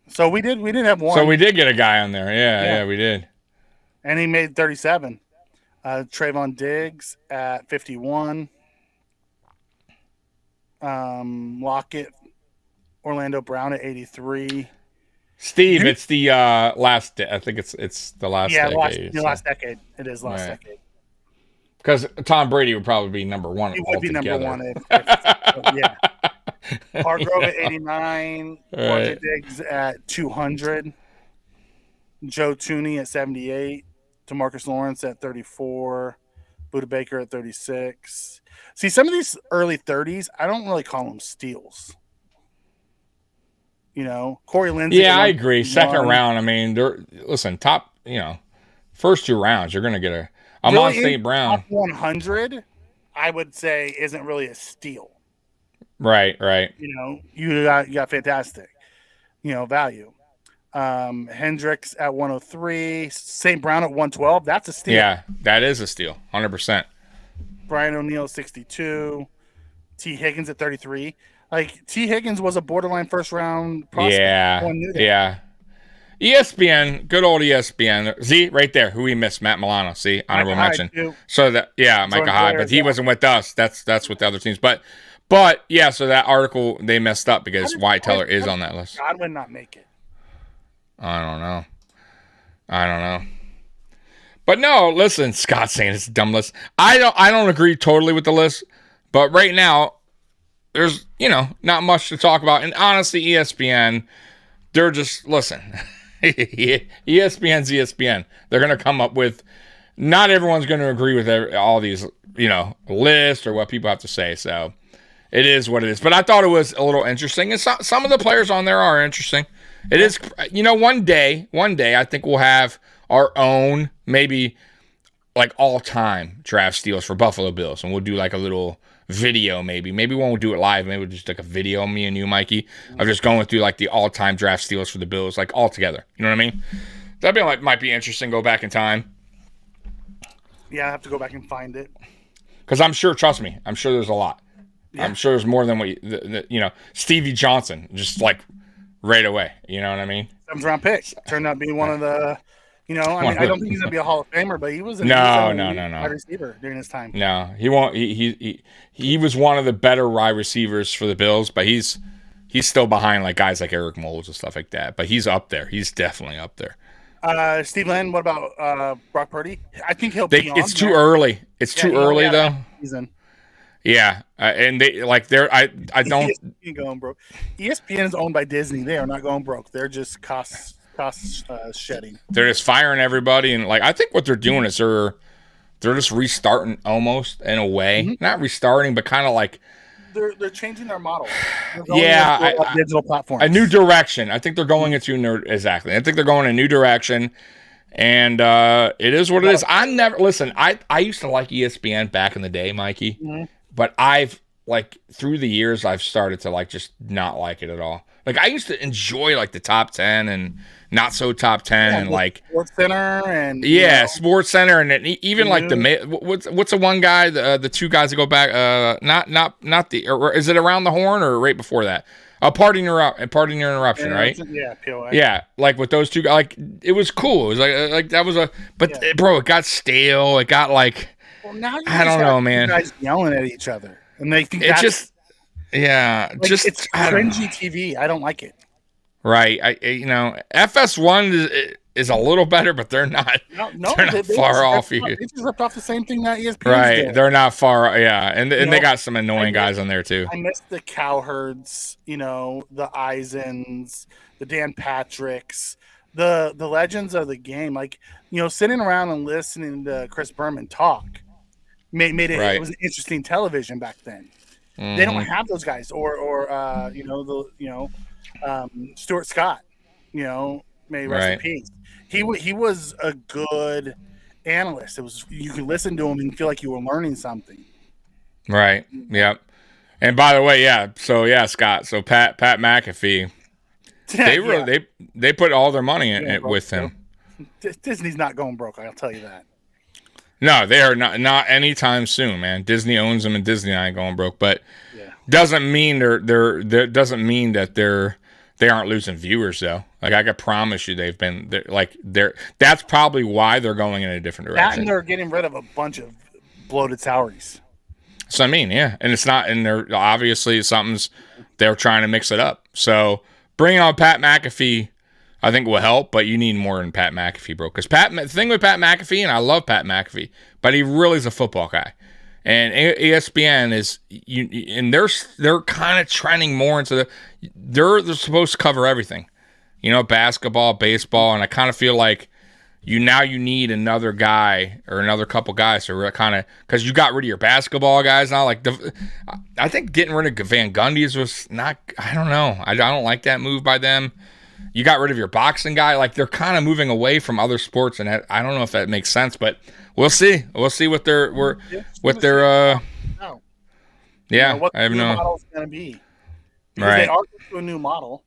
So we did have one. So we did get a guy on there. Yeah, we did. And he made 37. Trayvon Diggs at 51. Lockett, Orlando Brown at 83. Steve, it's the last. I think it's the last. Decade. Last decade. It is last decade. Because Tom Brady would probably be number one. He would be number one. Yeah. Hargrove at 89. Right. Diggs at 200. Joe Tooney at 78. DeMarcus Lawrence at 34. Buda Baker at 36. See, some of these early 30s, I don't really call them steals. Corey Lindsey. Yeah, I agree. Second round, I mean, top, first 2 rounds, you're going to get Amon St. Brown. 100, I would say, isn't really a steal. Right. You got fantastic, value. Hendricks at 103, St. Brown at 112. That's a steal. Yeah, that is a steal, 100%. Brian O'Neill 62, T. Higgins at 33. Like T. Higgins was a borderline first round prospect. Yeah. ESPN, good old ESPN. See, right there, who we missed, Matt Milano. See, honorable mention. So Micah Hyde, but he wasn't with us. That's with the other teams. But yeah, so that article they messed up because Wyatt Teller is on that list. Godwin not make it. I don't know. But no, listen, Scott's saying it's a dumb list. I don't agree totally with the list, but right now there's not much to talk about. And honestly, ESPN they're just listen. ESPN's ESPN. They're going to come up with. Not everyone's going to agree with all these, lists or what people have to say. So it is what it is. But I thought it was a little interesting, and some of the players on there are interesting. It is, one day, I think we'll have our own maybe like all-time draft steals for Buffalo Bills, and we'll do like a little video maybe. Maybe we won't do it live. Maybe we'll just like a video, me and you, Mikey, of just going through like the all-time draft steals for the Bills, like all together. You know what I mean? That might be interesting. Go back in time. Yeah, I have to go back and find it. Because I'm sure, trust me, I'm sure there's a lot. Yeah. I'm sure there's more than what Stevie Johnson, just like right away. You know what I mean? 7th round pick. Turned out being one of the, I don't think he's going to be a Hall of Famer, but he was a wide receiver during his time. No, he won't. He was one of the better wide receivers for the Bills, but he's still behind like guys like Eric Moles and stuff like that. But he's up there. He's definitely up there. Steve Lynn, what about Brock Purdy? I think he'll be on. It's too early. It's too early though. Season. Yeah, and I don't. ESPN going broke. ESPN is owned by Disney. They are not going broke. They're just cost shedding. They're just firing everybody, and I think what they're doing is they're just restarting almost in a way. Mm-hmm. Not restarting, but kind of like. They're changing their model. Digital platforms. A new direction. I think they're going into exactly. I think they're going in a new direction, and it is what it is. I used to like ESPN back in the day, Mikey, but I've through the years I've started to just not like it at all. I used to enjoy the top 10 and not so top 10 and Sports Center and Sports Center and even what's the one guy the two guys that go back not the or is it Around the Horn or right before that Pardon Your Interruption, right? POA. Yeah, with those two guys, it was cool. It was that was bro, it got stale. It got now I don't know, man. Guys yelling at each other and they think it's just. Yeah, it's cringy TV. I don't like it. Right, FS1 is a little better, but they're not. No, they're not far off. They just ripped off the same thing that ESPN right, did. They're not far. Yeah, and they got some annoying guys on there too. I miss the Cowherds, the Eisens, the Dan Patricks, the legends of the game. Sitting around and listening to Chris Berman talk made it. Right. It was interesting television back then. Mm-hmm. They don't have those guys, or Stuart Scott, may rest in peace. He was a good analyst. It was you could listen to him and feel like you were learning something. Right. Yep. And by the way, Scott. So Pat McAfee, they put all their money in it with him. Disney's not going broke. I'll tell you that. No, they are not anytime soon, man. Disney owns them, and Disney ain't going broke. But doesn't mean doesn't mean that they aren't losing viewers though. I can promise you, they've been that's probably why they're going in a different direction. That and they're getting rid of a bunch of bloated salaries. So I mean, yeah, and it's not, and they're obviously they're trying to mix it up. So bringing on Pat McAfee, I think will help, but you need more than Pat McAfee, bro. Because the thing with Pat McAfee, and I love Pat McAfee, but he really is a football guy. And ESPN is, and they're kind of trending more into they're supposed to cover everything, basketball, baseball, and I kind of feel like you need another guy or another couple guys to kind of, because you got rid of your basketball guys now. I think getting rid of Van Gundy's was not. I don't know. I don't like that move by them. You got rid of your boxing guy. They're kind of moving away from other sports, and I don't know if that makes sense, but we'll see. We'll see what their what I have no. Model's going to be. Because right. They are to a new model.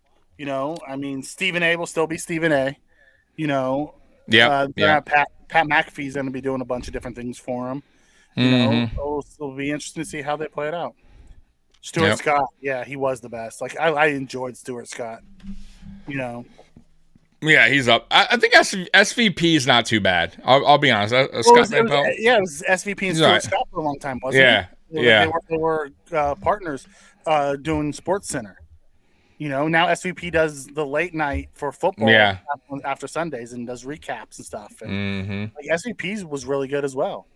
Stephen A will still be Stephen A. Yeah. Pat McAfee's going to be doing a bunch of different things for him. It'll be interesting to see how they play it out. Stuart Scott, he was the best. I enjoyed Stuart Scott. Yeah, he's up. I think SVP is not too bad. I'll be honest. Scott Van Pelt. It was SVP and Stuart Scott for a long time, wasn't it? Yeah. They were partners doing Sports Center. Now SVP does the late night for football after Sundays and does recaps and stuff. And SVP was really good as well.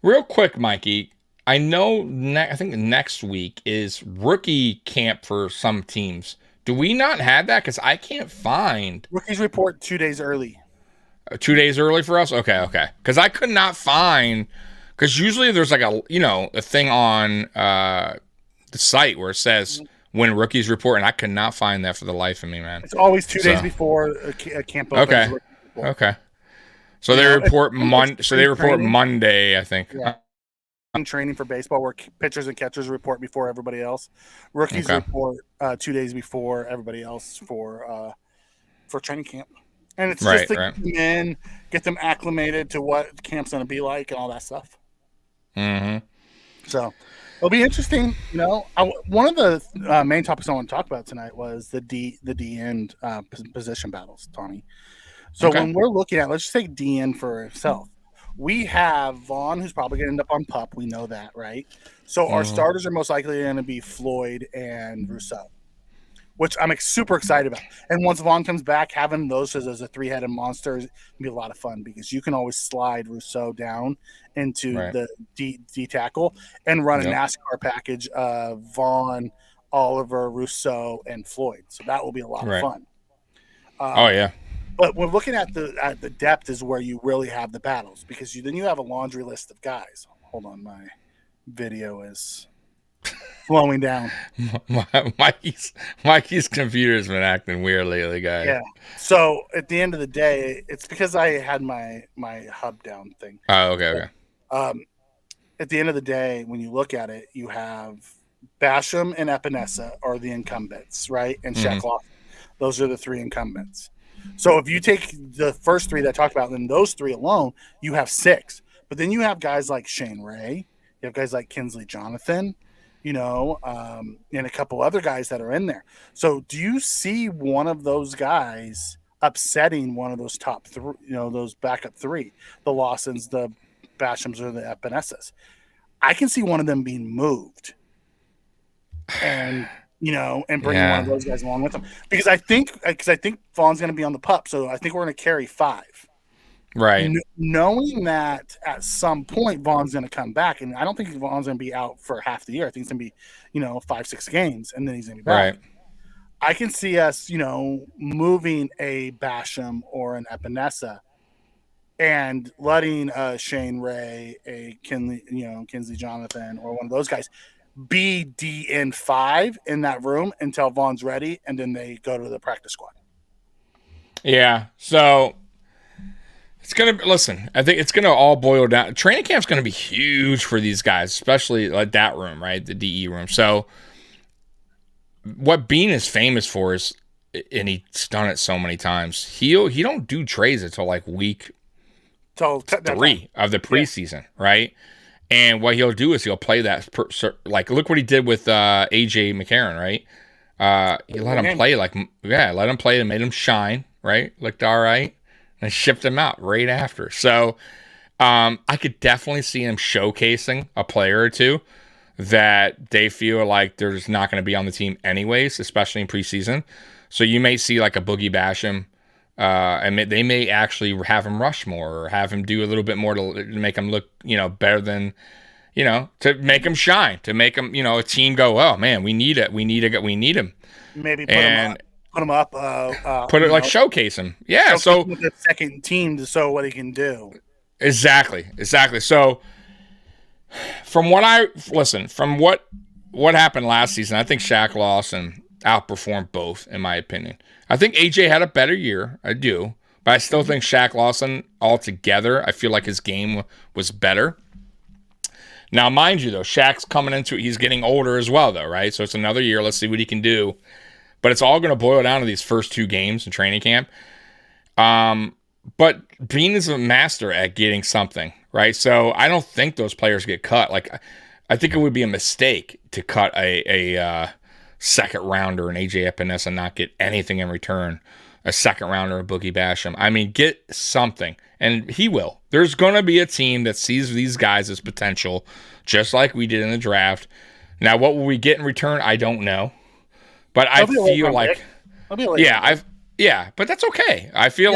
Real quick, Mikey, I know I think next week is rookie camp for some teams. Do we not have that? Because I can't find Rookies report 2 days early. 2 days early for us. Okay. Because I could not find. Because usually there's like a thing on the site where it says when rookies report, and I could not find that for the life of me, man. It's always 2 days before a camp opens. Okay. So they report Monday, I think. Yeah. Training for baseball where pitchers and catchers report before everybody else. Rookies report 2 days before everybody else for training camp. And it's just to get them in, get them acclimated to what camp's going to be like and all that stuff. Mm-hmm. So it'll be interesting. One of the main topics I want to talk about tonight was the D end position battles, Tommy. So when we're looking at, let's just take D end for itself. We have Vaughn, who's probably going to end up on PUP. We know that, right? So our starters are most likely going to be Floyd and Rousseau, which I'm super excited about. And once Vaughn comes back, having those as a three-headed monster is going to be a lot of fun because you can always slide Rousseau down into the D tackle and run a NASCAR package of Vaughn, Oliver, Rousseau, and Floyd. So that will be a lot of fun. But we're looking at the depth is where you really have the battles because then you have a laundry list of guys. Hold on, my video is slowing down. Mikey's computer's been acting weird lately, guys. Yeah. So at the end of the day, it's because I had my hub down thing. Oh, okay. At the end of the day, when you look at it, you have Basham and Epinesa are the incumbents, right? And Shaq Lawson. Those are the three incumbents. So if you take the first three that I talked about, then those three alone, you have six. But then you have guys like Shane Ray, you have guys like Kinsley Jonathan, and a couple other guys that are in there. So do you see one of those guys upsetting one of those top three, those backup three, the Lawsons, the Bashams, or the Epinesas? I can see one of them being moved. And and bringing one of those guys along with them. Because I think Vaughn's going to be on the PUP, so I think we're going to carry five. Right. Knowing that at some point Vaughn's going to come back, and I don't think Vaughn's going to be out for half the year. I think it's going to be, 5-6 games, and then he's going to be back. Right. I can see us, moving a Basham or an Epinesa and letting Shane Ray, a Kinsley Jonathan, or one of those guys be DN5 in that room until Vaughn's ready, and then they go to the practice squad. Yeah, so it's going to – listen, I think it's going to all boil down – training camp's going to be huge for these guys, especially like that room, right, the DE room. So what Bean is famous for is – and he's done it so many times, he don't do trades until like week 3 of the preseason, right? And what he'll do is he'll play that like look what he did with AJ McCarron, right? He let him play let him play and made him shine, right? Looked all right, and shipped him out right after. So I could definitely see him showcasing a player or two that they feel like they're just not going to be on the team anyways, especially in preseason. So you may see like a Boogie Basham. And they may actually have him rush more or have him do a little bit more to make him look, better than, to make him shine, to make him, a team go, oh man, we need it. We need him. Maybe put him up. Showcase him. Yeah. So with the second team to show what he can do. Exactly. So from what happened last season, I think Shaq Lawson outperformed both, in my opinion. I think AJ had a better year. I do. But I still think Shaq Lawson altogether, I feel like his game was better. Now, mind you, though, Shaq's coming into it. He's getting older as well, though, right? So it's another year. Let's see what he can do. But it's all going to boil down to these first 2 games in training camp. But Bean is a master at getting something, right? So I don't think those players get cut. Like, I think it would be a mistake to cut a second rounder and AJ Epinesa and not get anything in return. A second rounder, a Boogie Basham. I mean, get something. And he will. There's going to be a team that sees these guys as potential, just like we did in the draft. Now, what will we get in return? I don't know. But I feel like, but that's okay. I feel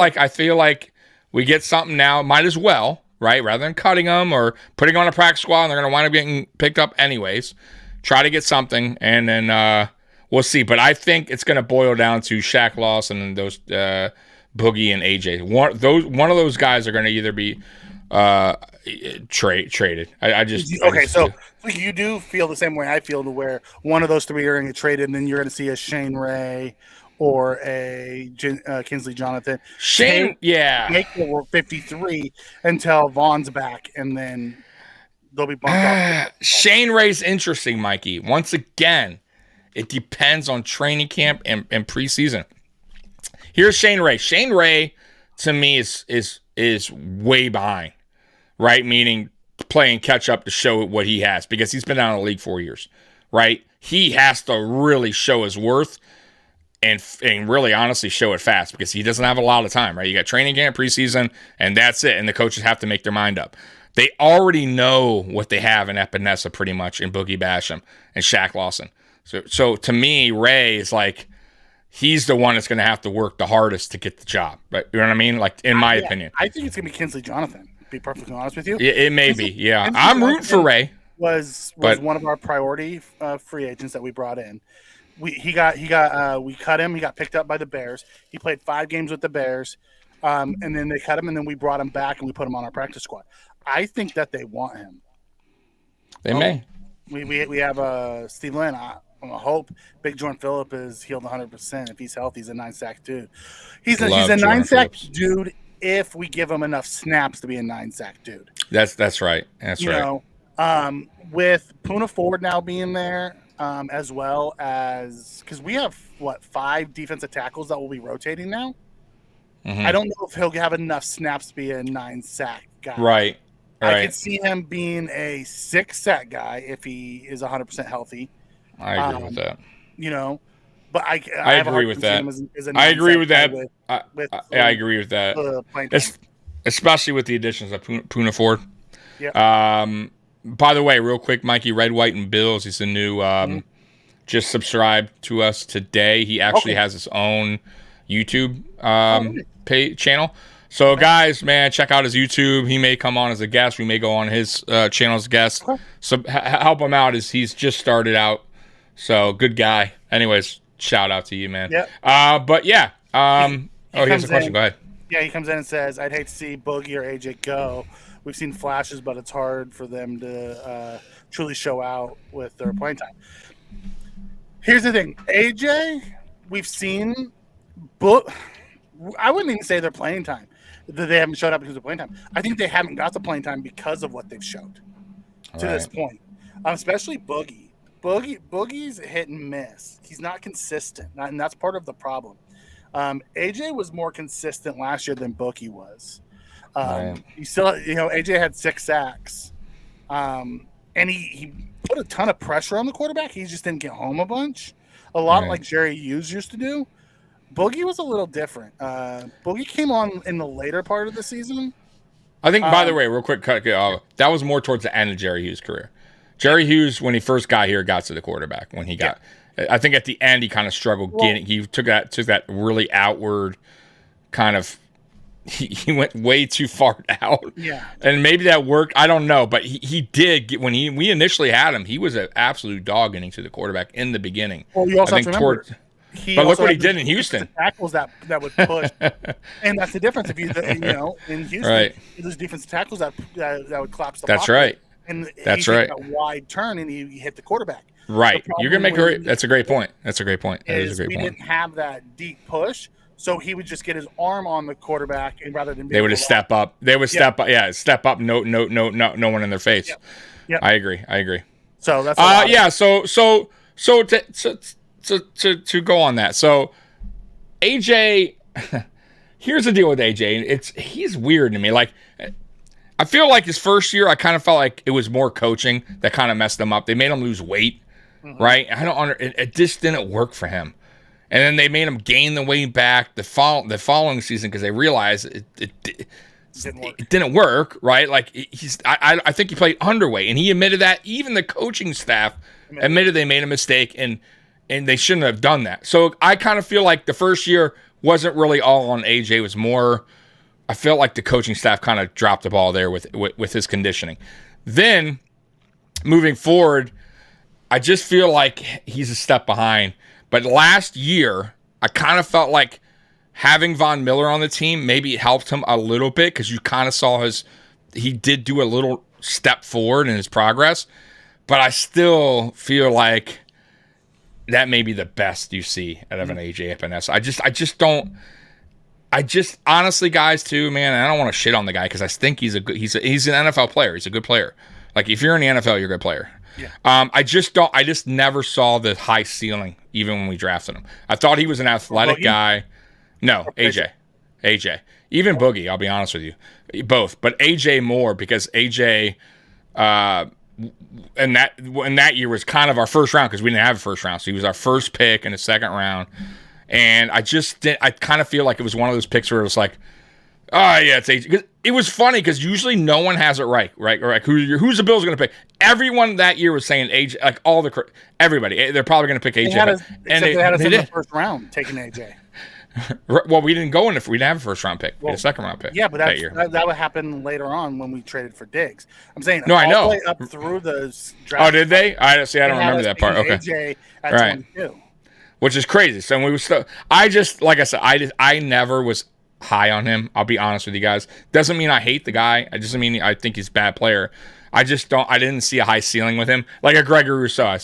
like we get something now. Might as well, right? Rather than cutting them or putting on a practice squad, and they're going to wind up getting picked up anyways. Try to get something, and then we'll see. But I think it's going to boil down to Shaq Lawson and those Boogie and AJ. One of those guys are going to either be traded. So you do feel the same way I feel, to where one of those three are going to get traded, and then you're going to see a Shane Ray or a Kinsley Jonathan. Make the 53 until Vaughn's back, and then they'll be bumped up. Shane Ray's interesting, Mikey. Once again, it depends on training camp and preseason. Here's Shane Ray. Shane Ray, to me, is way behind, right? Meaning playing catch up to show what he has, because he's been out of the league 4 years, right? He has to really show his worth and really honestly show it fast, because he doesn't have a lot of time, right? You got training camp, preseason, and that's it. And the coaches have to make their mind up. They already know what they have in Epinesa pretty much, in Boogie Basham and Shaq Lawson. So to me, Ray is like, he's the one that's going to have to work the hardest to get the job. Right? You know what I mean? Like, in my opinion. I think it's going to be Kinsley Jonathan, to be perfectly honest with you. It may be, yeah. I'm rooting for Ray. Was one of our priority free agents that we brought in. We cut him. He got picked up by the Bears. He played 5 games with the Bears, and then they cut him, and then we brought him back and we put him on our practice squad. I think that they want him. They may. We have Steve Lynn. I hope Big Jordan Phillip is healed 100%. If he's healthy, he's a 9-sack dude. He's a 9-sack dude if we give him enough snaps to be a 9-sack dude. That's right. You know, with Puna Ford now being there, as well as, because we have 5 defensive tackles that will be rotating now. Mm-hmm. I don't know if he'll have enough snaps to be a 9-sack guy. Right. I could see him being a 6-sack guy if he is 100% healthy. I agree with that. You know, but I agree with that. I agree with that. I agree with that. Especially with the additions of Puna Ford. Yeah. By the way, real quick, Mikey, Red, White, and Bills. He's a new. Just subscribed to us today. He actually has his own YouTube channel. So, guys, man, check out his YouTube. He may come on as a guest. We may go on his channel as a guest. So help him out, as he's just started out. So, good guy. Anyways, shout out to you, man. Yep. But, yeah. Here's a question. Go ahead. Yeah, he comes in and says, I'd hate to see Boogie or AJ go. We've seen flashes, but it's hard for them to truly show out with their playing time. Here's the thing. AJ, we've seen I wouldn't even say their playing time. That they haven't showed up because of playing time. I think they haven't got the playing time because of what they've showed to this point. Especially Boogie. Boogie's hit and miss. He's not consistent, and that's part of the problem. AJ was more consistent last year than Boogie was. He still, AJ had 6 sacks, and he put a ton of pressure on the quarterback. He just didn't get home a bunch, a lot like Jerry Hughes used to do. Boogie was a little different. Boogie came on in the later part of the season. I think, by the way, real quick, that was more towards the end of Jerry Hughes' career. Jerry Hughes, when he first got here, got to the quarterback. When he got, I think at the end he kind of struggled getting. He took that really outward kind of. He went way too far out. Yeah, and maybe that worked. I don't know, but he did get, when we initially had him. He was an absolute dog getting to the quarterback in the beginning. Well, you also have to remember. But look what he did in Houston. Tackles that would push, and that's the difference. If in Houston, those defensive tackles that would collapse the pocket. That's right. And that's right. A wide turn, and he hit the quarterback. Right. You're gonna make that's a great point. That's a great point. That is a great point. We didn't have that deep push, so he would just get his arm on the quarterback, and rather than they would just step up. They would step up. Yeah, step up. No one in their face. Yeah. I agree. So that's to go on that. So AJ, here's the deal with AJ. He's weird to me. Like, I feel like his first year, I kind of felt like it was more coaching that kind of messed him up. They made him lose weight, right? It just didn't work for him. And then they made him gain the weight back the following season because they realized it didn't work, right? Like I think he played underweight, and he admitted that. Even the coaching staff admitted they made a mistake, and they shouldn't have done that. So I kind of feel like the first year wasn't really all on AJ. It was more, I felt like the coaching staff kind of dropped the ball there with his conditioning. Then moving forward, I just feel like he's a step behind But last year, I kind of felt like having Von Miller on the team, maybe it helped him a little bit because you kind of saw he did do a little step forward in his progress. But I still feel like that may be the best you see out of an AJ Epinesa. I just honestly, guys, too, man, I don't want to shit on the guy because I think he's an NFL player. He's a good player. Like, if you're in the NFL, you're a good player. Yeah. I just never saw the high ceiling even when we drafted him. I thought he was an athletic guy. No, AJ. Even Boogie, I'll be honest with you. Both. But AJ more because AJ and that year was kind of our first round because we didn't have a first round. So he was our first pick in the second round. And I kind of feel like it was one of those picks where it was like, oh, yeah, it's AJ. It was funny because usually no one has it right? Or like, who's the Bills going to pick? Everyone that year was saying AJ, like everybody. They're probably going to pick AJ. They had us in the first round taking AJ. Well, we didn't go in we didn't have a first round pick. We had a second round pick. Yeah, but that would happen later on when we traded for Diggs. I'm saying no, I know. All the way up through the draft. Oh, did they? I don't remember that part. Okay. AJ at 22. Which is crazy. So we was I just like I said, I never was high on him. I'll be honest with you guys. Doesn't mean I hate the guy. I just mean I think he's a bad player. I didn't see a high ceiling with him. Like a Gregory Rousseau.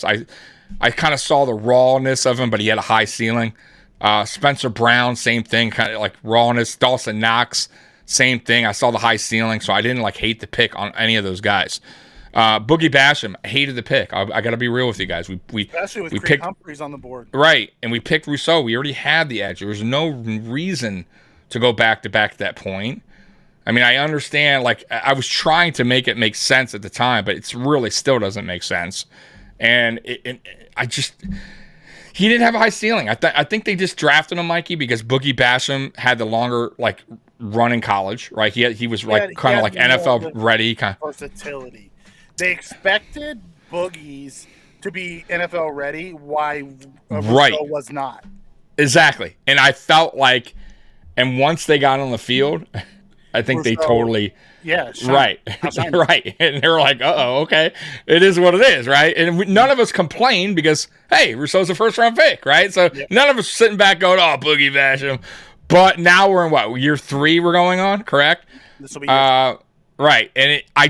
I kind of saw the rawness of him, but he had a high ceiling. Spencer Brown, same thing, kind of like rawness. Dawson Knox, same thing. I saw the high ceiling, so I didn't like hate the pick on any of those guys. Boogie Basham, hated the pick. I got to be real with you guys. Especially with picked Humphreys on the board, right? And we picked Rousseau. We already had the edge. There was no reason to go back to that point. I mean, I understand. Like I was trying to make it make sense at the time, but it's really still doesn't make sense. And he didn't have a high ceiling. I think they just drafted him, Mikey, because Boogie Basham had the longer like run in college, right? He was like kind of like NFL ready, kind of versatility. They expected Boogies to be NFL ready. Why Rousseau was not? Exactly. And I felt like, and once they got on the field, I think Rousseau, they totally. Yeah, right. Right. And they were like, okay. It is what it is, right? And none of us complained because, hey, Rousseau's a first-round pick, right? So none of us sitting back going, oh, Boogie Basham. But now we're in what? Year 3 we're going on, correct? This will be year 3. Right. And I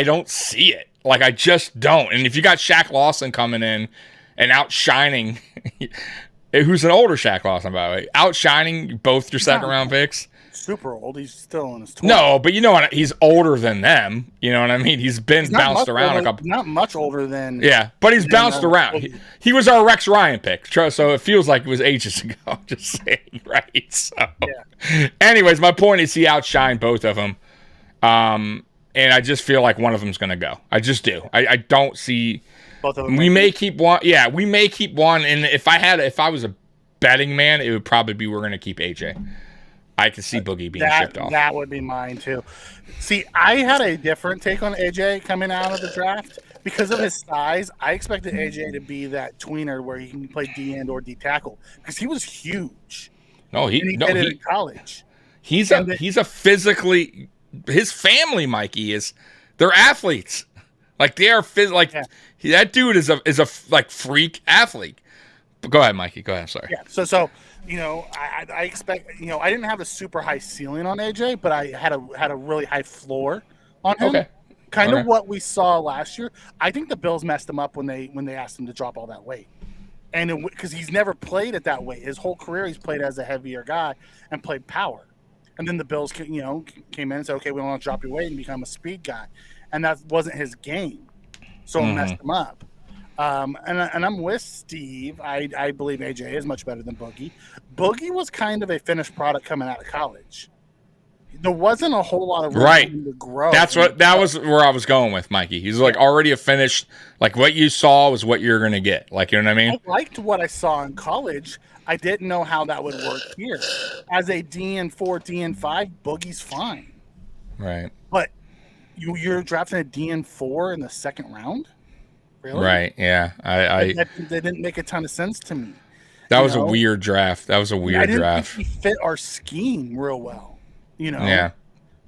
don't see it. Like, I just don't. And if you got Shaq Lawson coming in and outshining, who's an older Shaq Lawson, by the way, outshining both your second-round picks. Super old. He's still in his 20s. No, but you know what? He's older than them. You know what I mean? He's bounced around a couple. Not much older than. Yeah, but he's bounced around. He was our Rex Ryan pick, so it feels like it was ages ago. Just saying, right? So, anyways, my point is he outshined both of them, and I just feel like one of them's going to go. I just do. I don't see. Both of them. We may keep one. Yeah, we may keep one. And if I was a betting man, it would probably be we're going to keep AJ. I could see Boogie being shipped off. That would be mine too. See, I had a different take on AJ coming out of the draft because of his size. I expected AJ to be that tweener where he can play D end or D tackle because he was huge. No, he did it in college. He's a physically. His family, Mikey, they're athletes. Like they are that dude is a like freak athlete. But go ahead, Mikey. Go ahead. Sorry. Yeah. So. You know, I expect. You know, I didn't have a super high ceiling on AJ, but I had a really high floor on him. Okay. Kind of what we saw last year. I think the Bills messed him up when they asked him to drop all that weight, and because he's never played at that weight, his whole career he's played as a heavier guy and played power, and then the Bills came in and said, okay, we want to drop your weight and become a speed guy, and that wasn't his game, so it messed him up. And I'm with Steve. I believe AJ is much better than Boogie. Boogie was kind of a finished product coming out of college. There wasn't a whole lot of room to grow. That was where I was going with Mikey. He's like already a finished. Like what you saw was what you're gonna get. Like, you know what I mean? I liked what I saw in college. I didn't know how that would work here. As a DN4, DN5, Boogie's fine. Right. But you're drafting a DN4 in the second round? Really? Right, yeah. That didn't make a ton of sense to me. That was a weird draft. That was a weird draft. Think he fit our scheme real well. You know? Yeah.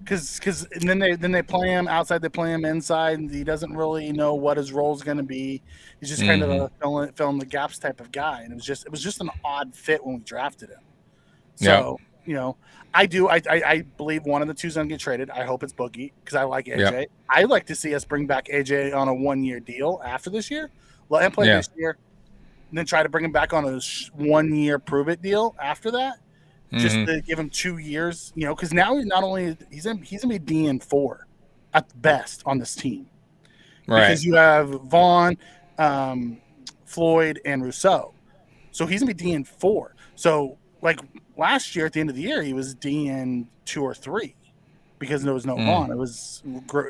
because then they play him outside, they play him inside, and he doesn't really know what his role is going to be. He's just kind of a fill in the gaps type of guy, and it was just an odd fit when we drafted him. So I believe one of the two's going to get traded. I hope it's Boogie because I like AJ. Yep. I'd like to see us bring back AJ on a 1-year deal after this year, let him play this year, and then try to bring him back on a 1-year prove it deal after that. Just to give him 2 years, because now he's gonna be DN4 at best on this team, right? Because you have Vaughn, Floyd, and Rousseau, so he's gonna be DN4. So like last year at the end of the year, he was DN2 or 3 because there was no Vaughn. It was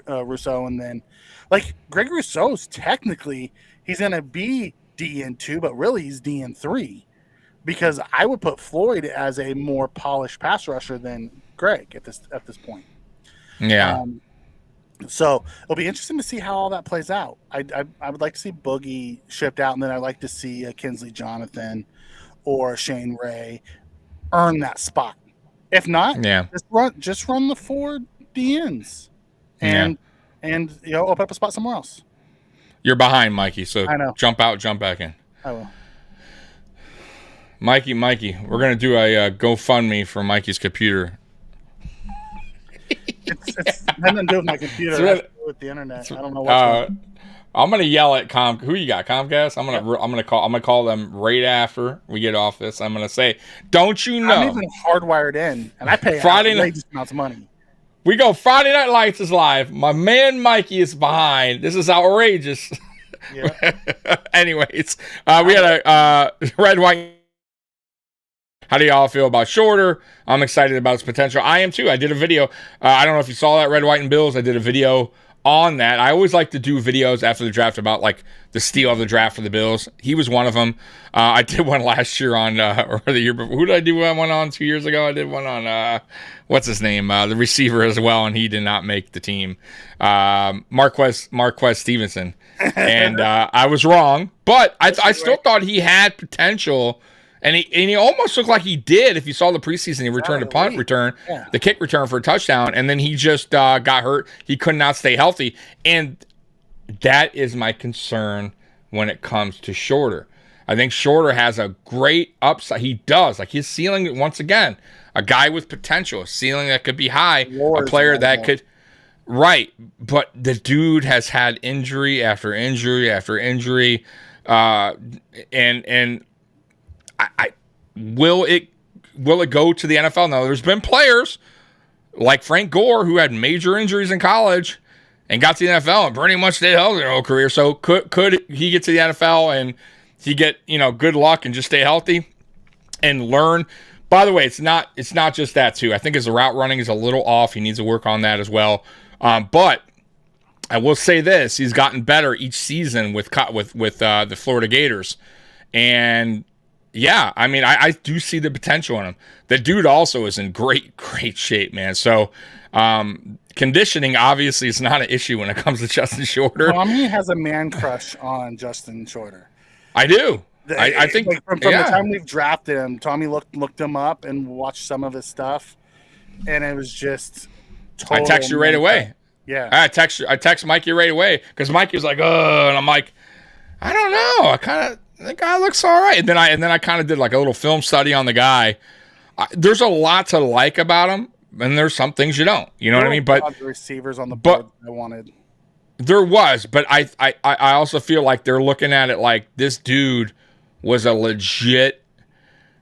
Rousseau, and then like Greg Rousseau's technically he's gonna be DN2, but really he's DN3. Because I would put Floyd as a more polished pass rusher than Greg at this point. Yeah. So it'll be interesting to see how all that plays out. I would like to see Boogie shipped out, and then I'd like to see Kinsley Jonathan or Shane Ray earn that spot. If not, just run the 4 DNs and open up a spot somewhere else. You're behind, Mikey. So I know. Jump out, jump back in. I will. Mikey, we're going to do a GoFundMe for Mikey's computer. It's nothing to do with my computer. It has to do with the internet. I don't know what's going on. I'm going to yell at Who you got? Comcast? I'm going to call them right after we get off this. I'm going to say, "Don't you know?" I'm even hardwired in, and I pay outrageous amounts of money. We go Friday Night Lights is live. My man Mikey is behind. This is outrageous. Yeah. Anyways, we had a red, white. How do y'all feel about Shorter? I'm excited about his potential. I am too. I did a video. I don't know if you saw that, Red, White, and Bills. I did a video on that. I always like to do videos after the draft about like the steal of the draft for the Bills. He was one of them. I did one last year on, or the year before. Who did I do one on 2 years ago? I did one on, what's his name? The receiver as well, and he did not make the team. Marquez Stevenson. And I was wrong, but I still thought he had potential. And he almost looked like he did. If you saw the preseason, he returned a punt return, the kick return for a touchdown, and then he just got hurt. He could not stay healthy. And that is my concern when it comes to Shorter. I think Shorter has a great upside. He does. Like his ceiling, once again, a guy with potential, a ceiling that could be high, a player that could. Right. But the dude has had injury after injury after injury. And will it go to the NFL? No, there's been players like Frank Gore who had major injuries in college and got to the NFL and pretty much stayed healthy their whole career. So could he get to the NFL and he get good luck and just stay healthy and learn? By the way, it's not just that too. I think his route running is a little off. He needs to work on that as well. But I will say this: he's gotten better each season with the Florida Gators, and yeah, I mean, I do see the potential in him. The dude also is in great shape, man. So, conditioning obviously is not an issue when it comes to Justin Shorter. Tommy has a man crush on Justin Shorter. I do. I think from the time we've drafted him, Tommy looked him up and watched some of his stuff, and it was just. I text you right away. Yeah, I text Mikey right away because Mikey was like, "Oh," and I'm like, "I don't know. The guy looks all right." And then I kind of did like a little film study on the guy. There's a lot to like about him, and there's some things you don't. You know what I mean? But the receivers on the board I wanted. There was, but I also feel like they're looking at it like this dude was a legit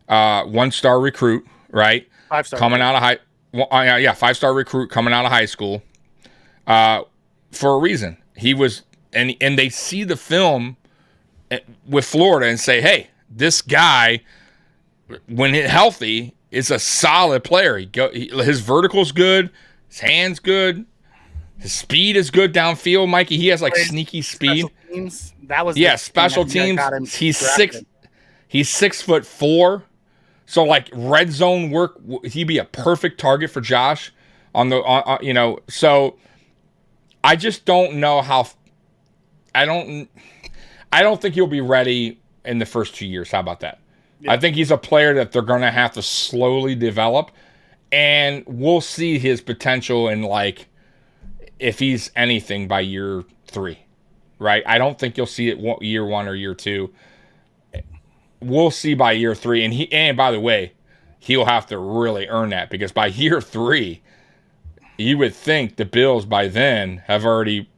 1-star recruit, right? 5-star coming out of high. Well, 5-star recruit coming out of high school, for a reason. He was, and they see the film with Florida and say, hey, this guy, when healthy, is a solid player. His vertical's good, his hand's good, his speed is good downfield. Mikey, he has like sneaky speed. Special teams, that was special teams. He's 6'4". So like red zone work, he'd be a perfect target for Josh on the So I just don't know how. I don't think he'll be ready in the first 2 years. How about that? Yeah. I think he's a player that they're going to have to slowly develop. And we'll see his potential in, like, if he's anything by year 3, right? I don't think you'll see it year 1 or year 2. We'll see by year 3. And by the way, he'll have to really earn that, because by year 3, you would think the Bills by then have already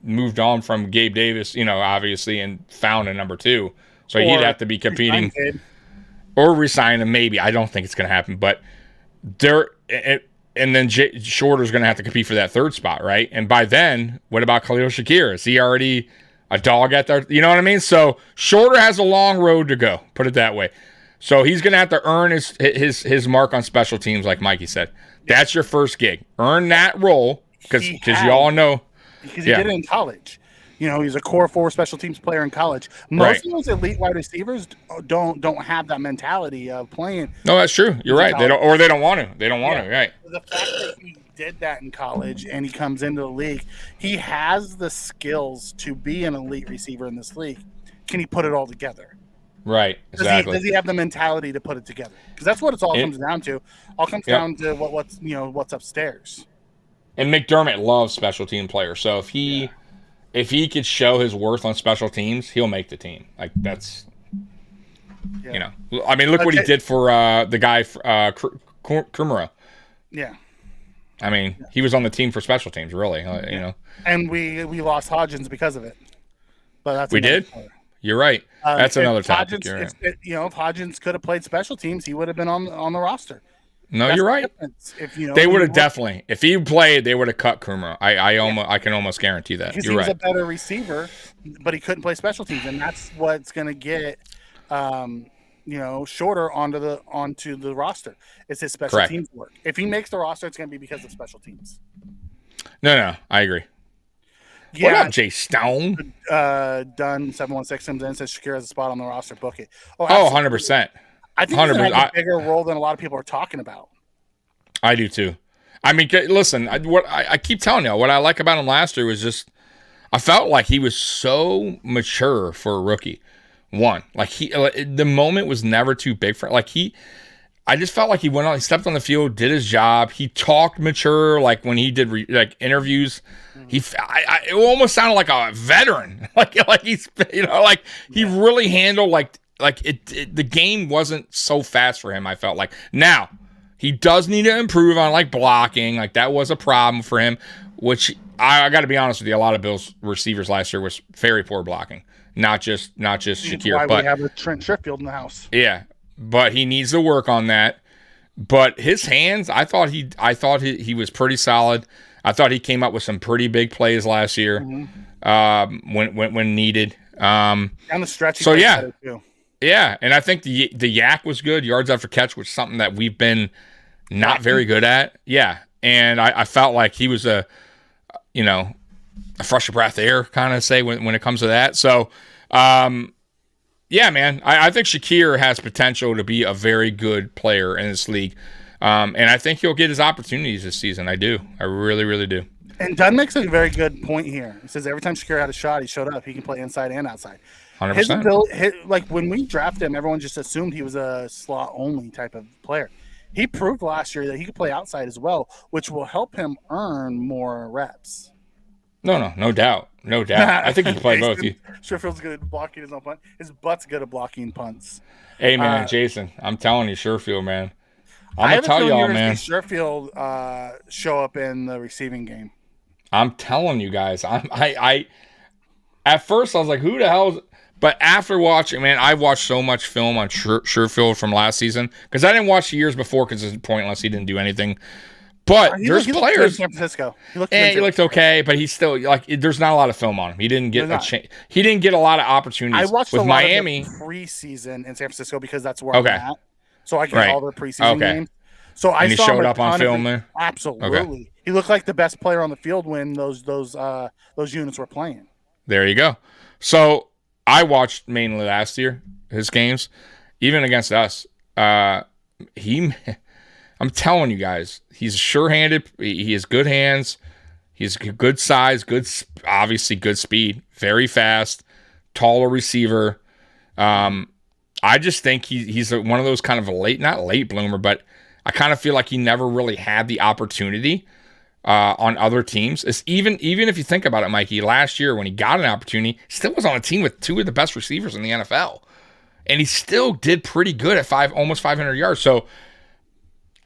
moved on from Gabe Davis, obviously, and found a number 2. So he'd have to be competing or resign him. Maybe. I don't think it's going to happen, but and then Shorter's going to have to compete for that 3rd spot, right? And by then, what about Khalil Shakir? Is he already a dog at there? You know what I mean? So Shorter has a long road to go, put it that way. So he's going to have to earn his mark on special teams, like Mikey said. That's your first gig. Earn that role, because you all know. Because he did it in college. He's a core 4 special teams player in college. Most of those elite wide receivers don't have that mentality of playing. No, that's true. You're right. They don't want to. They don't want to. Right. The fact that he did that in college and he comes into the league, he has the skills to be an elite receiver in this league. Can he put it all together? Right. Exactly. Does he have the mentality to put it together? Because that's what it all comes down to. All comes down to what's upstairs. And McDermott loves special team players. So if he could show his worth on special teams, he'll make the team. Like, that's, I mean, look what he did for the guy, Kumara. Yeah. I mean, he was on the team for special teams, really, And we lost Hodgins because of it. But that's we did? Player. You're right. That's another topic. If Hodgins could have played special teams, he would have been on the roster. No, you're right. They would have definitely, if he played, they would have cut Kumara. I can almost guarantee that. Because you're he was right. a better receiver, but he couldn't play special teams, and that's what's going to get, Shorter onto the roster. It's his special teams work. If he makes the roster, it's going to be because of special teams. No, I agree. Yeah, what up, Jay Stone? Done 716 comes in, says Shakir has a spot on the roster. Book it. Oh, 100%. I think he's going to have a bigger role than a lot of people are talking about. I do too. I mean, listen, I keep telling you, what I like about him last year was just, I felt like he was so mature for a rookie. The moment was never too big for him. I just felt like he went on, he stepped on the field, did his job. He talked mature, like when he did interviews. It almost sounded like a veteran. He really handled the game wasn't so fast for him, I felt like. Now, he does need to improve on blocking. That was a problem for him, which I got to be honest with you, a lot of Bills receivers last year was very poor blocking. Not just Shakir, but we have a Trent Sherfield in the house. Yeah, but he needs to work on that. But his hands, I thought he was pretty solid. I thought he came up with some pretty big plays last year, when needed. Down the stretch. So yeah. Yeah, and I think the yak was good. Yards after catch was something that we've been not very good at. Yeah, and I felt like he was a fresh breath of air, kind of say, when it comes to that. So, yeah, man, I think Shakir has potential to be a very good player in this league. And I think he'll get his opportunities this season. I do. I really, really do. And Dunn makes a very good point here. He says every time Shakir had a shot, he showed up. He can play inside and outside. 100%. When we drafted him, everyone just assumed he was a slot-only type of player. He proved last year that he could play outside as well, which will help him earn more reps. No doubt. I think he can play both. Sherfield's good at blocking his own punt. His butt's good at blocking punts. Hey, man, Jason, I'm telling you, Sherfield, man. I'm going to tell y'all, man. Sherfield show up in the receiving game. I'm telling you guys. I at first I was like, who the hell is... But after watching, man, I watched so much film on Sherfield from last season because I didn't watch the years before because it's pointless. He didn't do anything. But there's players. In San Francisco. He looked okay, but he's still there's not a lot of film on him. He didn't get He didn't get a lot of opportunities. I watched with a lot Miami of the preseason in San Francisco because that's where I'm at. So I get all their preseason games. So and he showed up on film there. Absolutely, okay. He looked like the best player on the field when those units were playing. There you go. So I watched mainly last year his games, even against us. I'm telling you guys, he's sure-handed. He has good hands. He's good size, obviously good speed, very fast, taller receiver. I just think he's one of those kind of not late bloomer, but I kind of feel like he never really had the opportunity on other teams. It's even if you think about it, Mikey, last year when he got an opportunity, still was on a team with 2 of the best receivers in the NFL. And he still did pretty good at almost 500 yards. So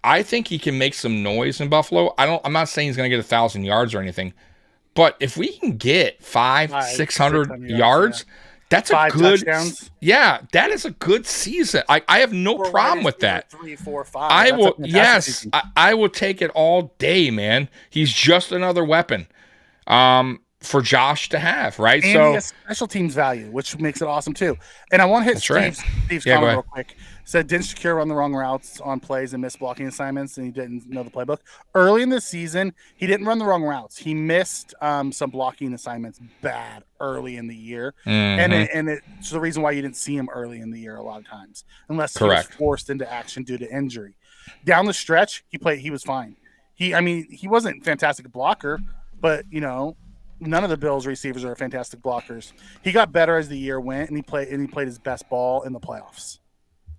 I think he can make some noise in Buffalo. I'm not saying he's going to get 1,000 yards or anything, but if we can get 600 yards, that's 5 a good touchdowns. Yeah, that is a good season. I have no problem with that. 3, 4, 5. I That's will. a fantastic Yes, season. I will take it all day, man. He's just another weapon for Josh to have, right? And So he has special teams value, which makes it awesome too. And I want to hit That's right. Steve's Yeah, go comment ahead. real quick. Said, didn't Shakir run the wrong routes on plays and miss blocking assignments, and he didn't know the playbook? Early in the season, he didn't run the wrong routes. He missed some blocking assignments bad early in the year, and it's the reason why you didn't see him early in the year a lot of times, unless he was Correct. forced into action due to injury. Down the stretch, he was fine. He wasn't a fantastic blocker, but none of the Bills receivers are fantastic blockers. He got better as the year went, and he played his best ball in the playoffs.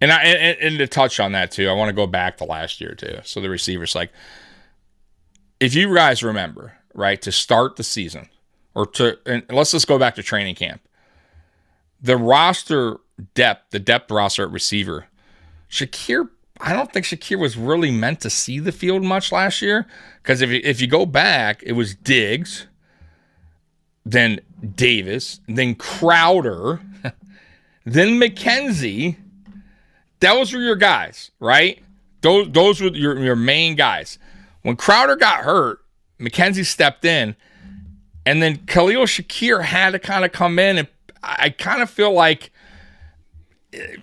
And to touch on that too, I want to go back to last year too. So the receivers, like, if you guys remember, right, to start the season, and let's just go back to training camp. The depth roster at receiver, Shakir. I don't think Shakir was really meant to see the field much last year, because if you go back, it was Diggs, then Davis, then Crowder, then McKenzie. Those were your guys, right? Those were your main guys. When Crowder got hurt, McKenzie stepped in, and then Khalil Shakir had to kind of come in, and I kind of feel like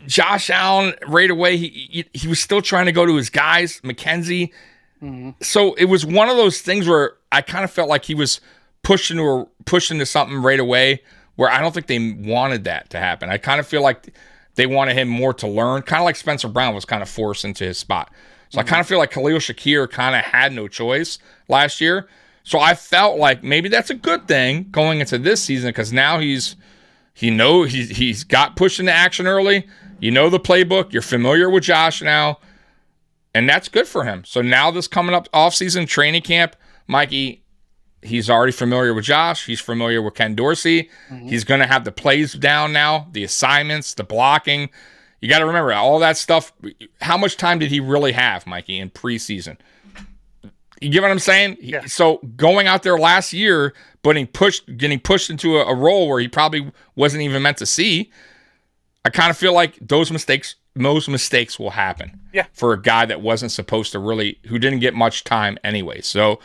Josh Allen right away, he was still trying to go to his guys, McKenzie. Mm-hmm. So it was one of those things where I kind of felt like he was pushed into something right away, where I don't think they wanted that to happen. I kind of feel like they wanted him more to learn, kind of like Spencer Brown was kind of forced into his spot. So I kind of feel like Khalil Shakir kind of had no choice last year. So I felt like maybe that's a good thing going into this season, because now he's got pushed into action early. You know the playbook. You're familiar with Josh now, and that's good for him. So now this coming up offseason training camp, Mikey, he's already familiar with Josh. He's familiar with Ken Dorsey. Mm-hmm. He's going to have the plays down now, the assignments, the blocking. You got to remember all that stuff. How much time did he really have, Mikey, in preseason? You get what I'm saying? Yeah. So going out there last year, getting pushed into a role where he probably wasn't even meant to see, I kind of feel like those mistakes will happen. Yeah. For a guy that wasn't supposed to who didn't get much time anyway. So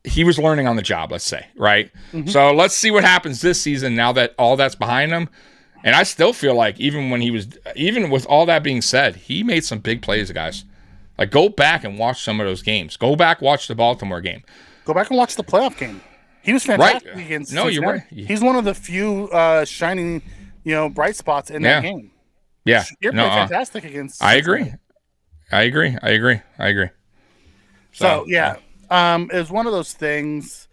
he was learning on the job, let's say, right? Mm-hmm. So let's see what happens this season now that all that's behind him. And I still feel like even with all that being said, he made some big plays, guys. Like, go back and watch some of those games. Go back, watch the Baltimore game. Go back and watch the playoff game. He was fantastic right. against No, you're right. He's one of the few shining, bright spots in that game. Yeah. You're fantastic against I agree. So yeah. It was one of those things.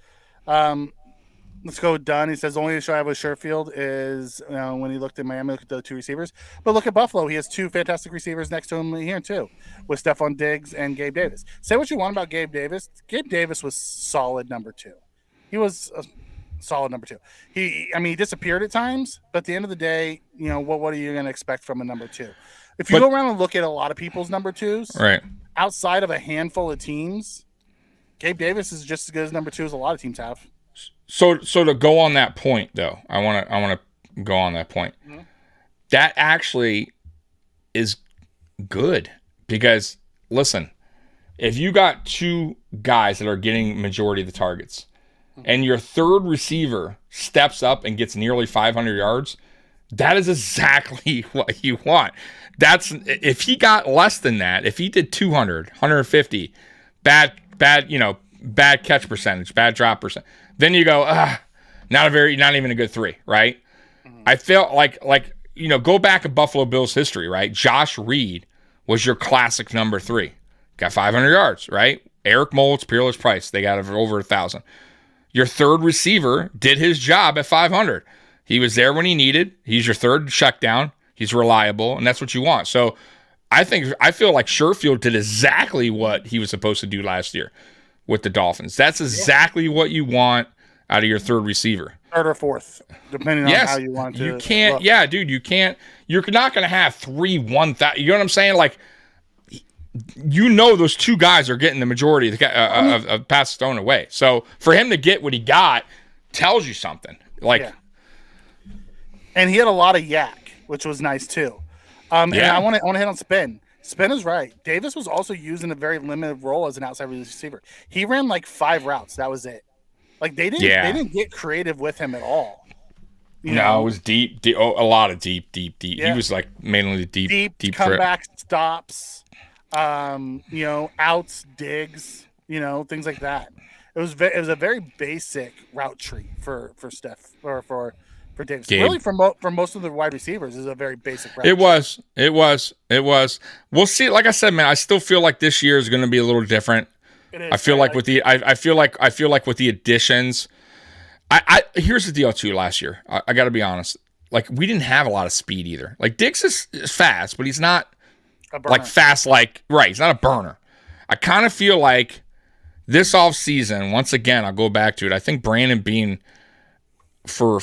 Let's go with Dunn. He says, the only issue I have with Sherfield is when he looked at Miami, look at the 2 receivers. But look at Buffalo. He has 2 fantastic receivers next to him here, too, with Stephon Diggs and Gabe Davis. Say what you want about Gabe Davis. Gabe Davis was solid number 2. He was a solid number 2. He disappeared at times, but at the end of the day, what are you going to expect from a number 2? If you go around and look at a lot of people's number 2s, right, outside of a handful of teams, Gabe Davis is just as good as number 2 as a lot of teams have. So to go on that point, though, I want to go on that point. Mm-hmm. That actually is good, because listen, if you got 2 guys that are getting majority of the targets, and your third receiver steps up and gets nearly 500 yards, that is exactly what you want. That's if he got less than that, if he did 200, 150, bad catch percentage, bad drop percent, then you go, not even a good 3, right? Mm-hmm. I felt like go back in Buffalo Bills history, right? Josh Reed was your classic number 3, got 500 yards, right? Eric Moulds, Peerless Price, they got over 1,000. Your third receiver did his job at 500. He was there when he needed. He's your third check down. He's reliable, and that's what you want. So I feel like Sherfield did exactly what he was supposed to do last year with the Dolphins. That's exactly what you want out of your third receiver. Third or fourth, depending on how you want to. You can't. Look. Yeah, dude, you can't. You're not going to have 1,000. You know what I'm saying? Like, those two guys are getting the majority of the of passes thrown away. So for him to get what he got tells you something. Like, and he had a lot of yak, which was nice too. And I want to hit on Spin. Spin is right. Davis was also used in a very limited role as an outside receiver. He ran like 5 routes. That was it. Like they didn't get creative with him at all. It was deep, a lot of deep. Yeah. He was like mainly deep comeback stops, outs, digs, things like that. It was a very basic route tree for Steph or for Davis. Gabe. Really, for most of the wide receivers, is a very basic route. It was. We'll see. Like I said, man, I still feel like this year is going to be a little different. It is. I feel like with the additions. Here's the deal too. Last year, I got to be honest. Like we didn't have a lot of speed either. Like Diggs is fast, but he's not like fast. He's not a burner. I kind of feel like this offseason, once again, I'll go back to it. I think Brandon Beane, for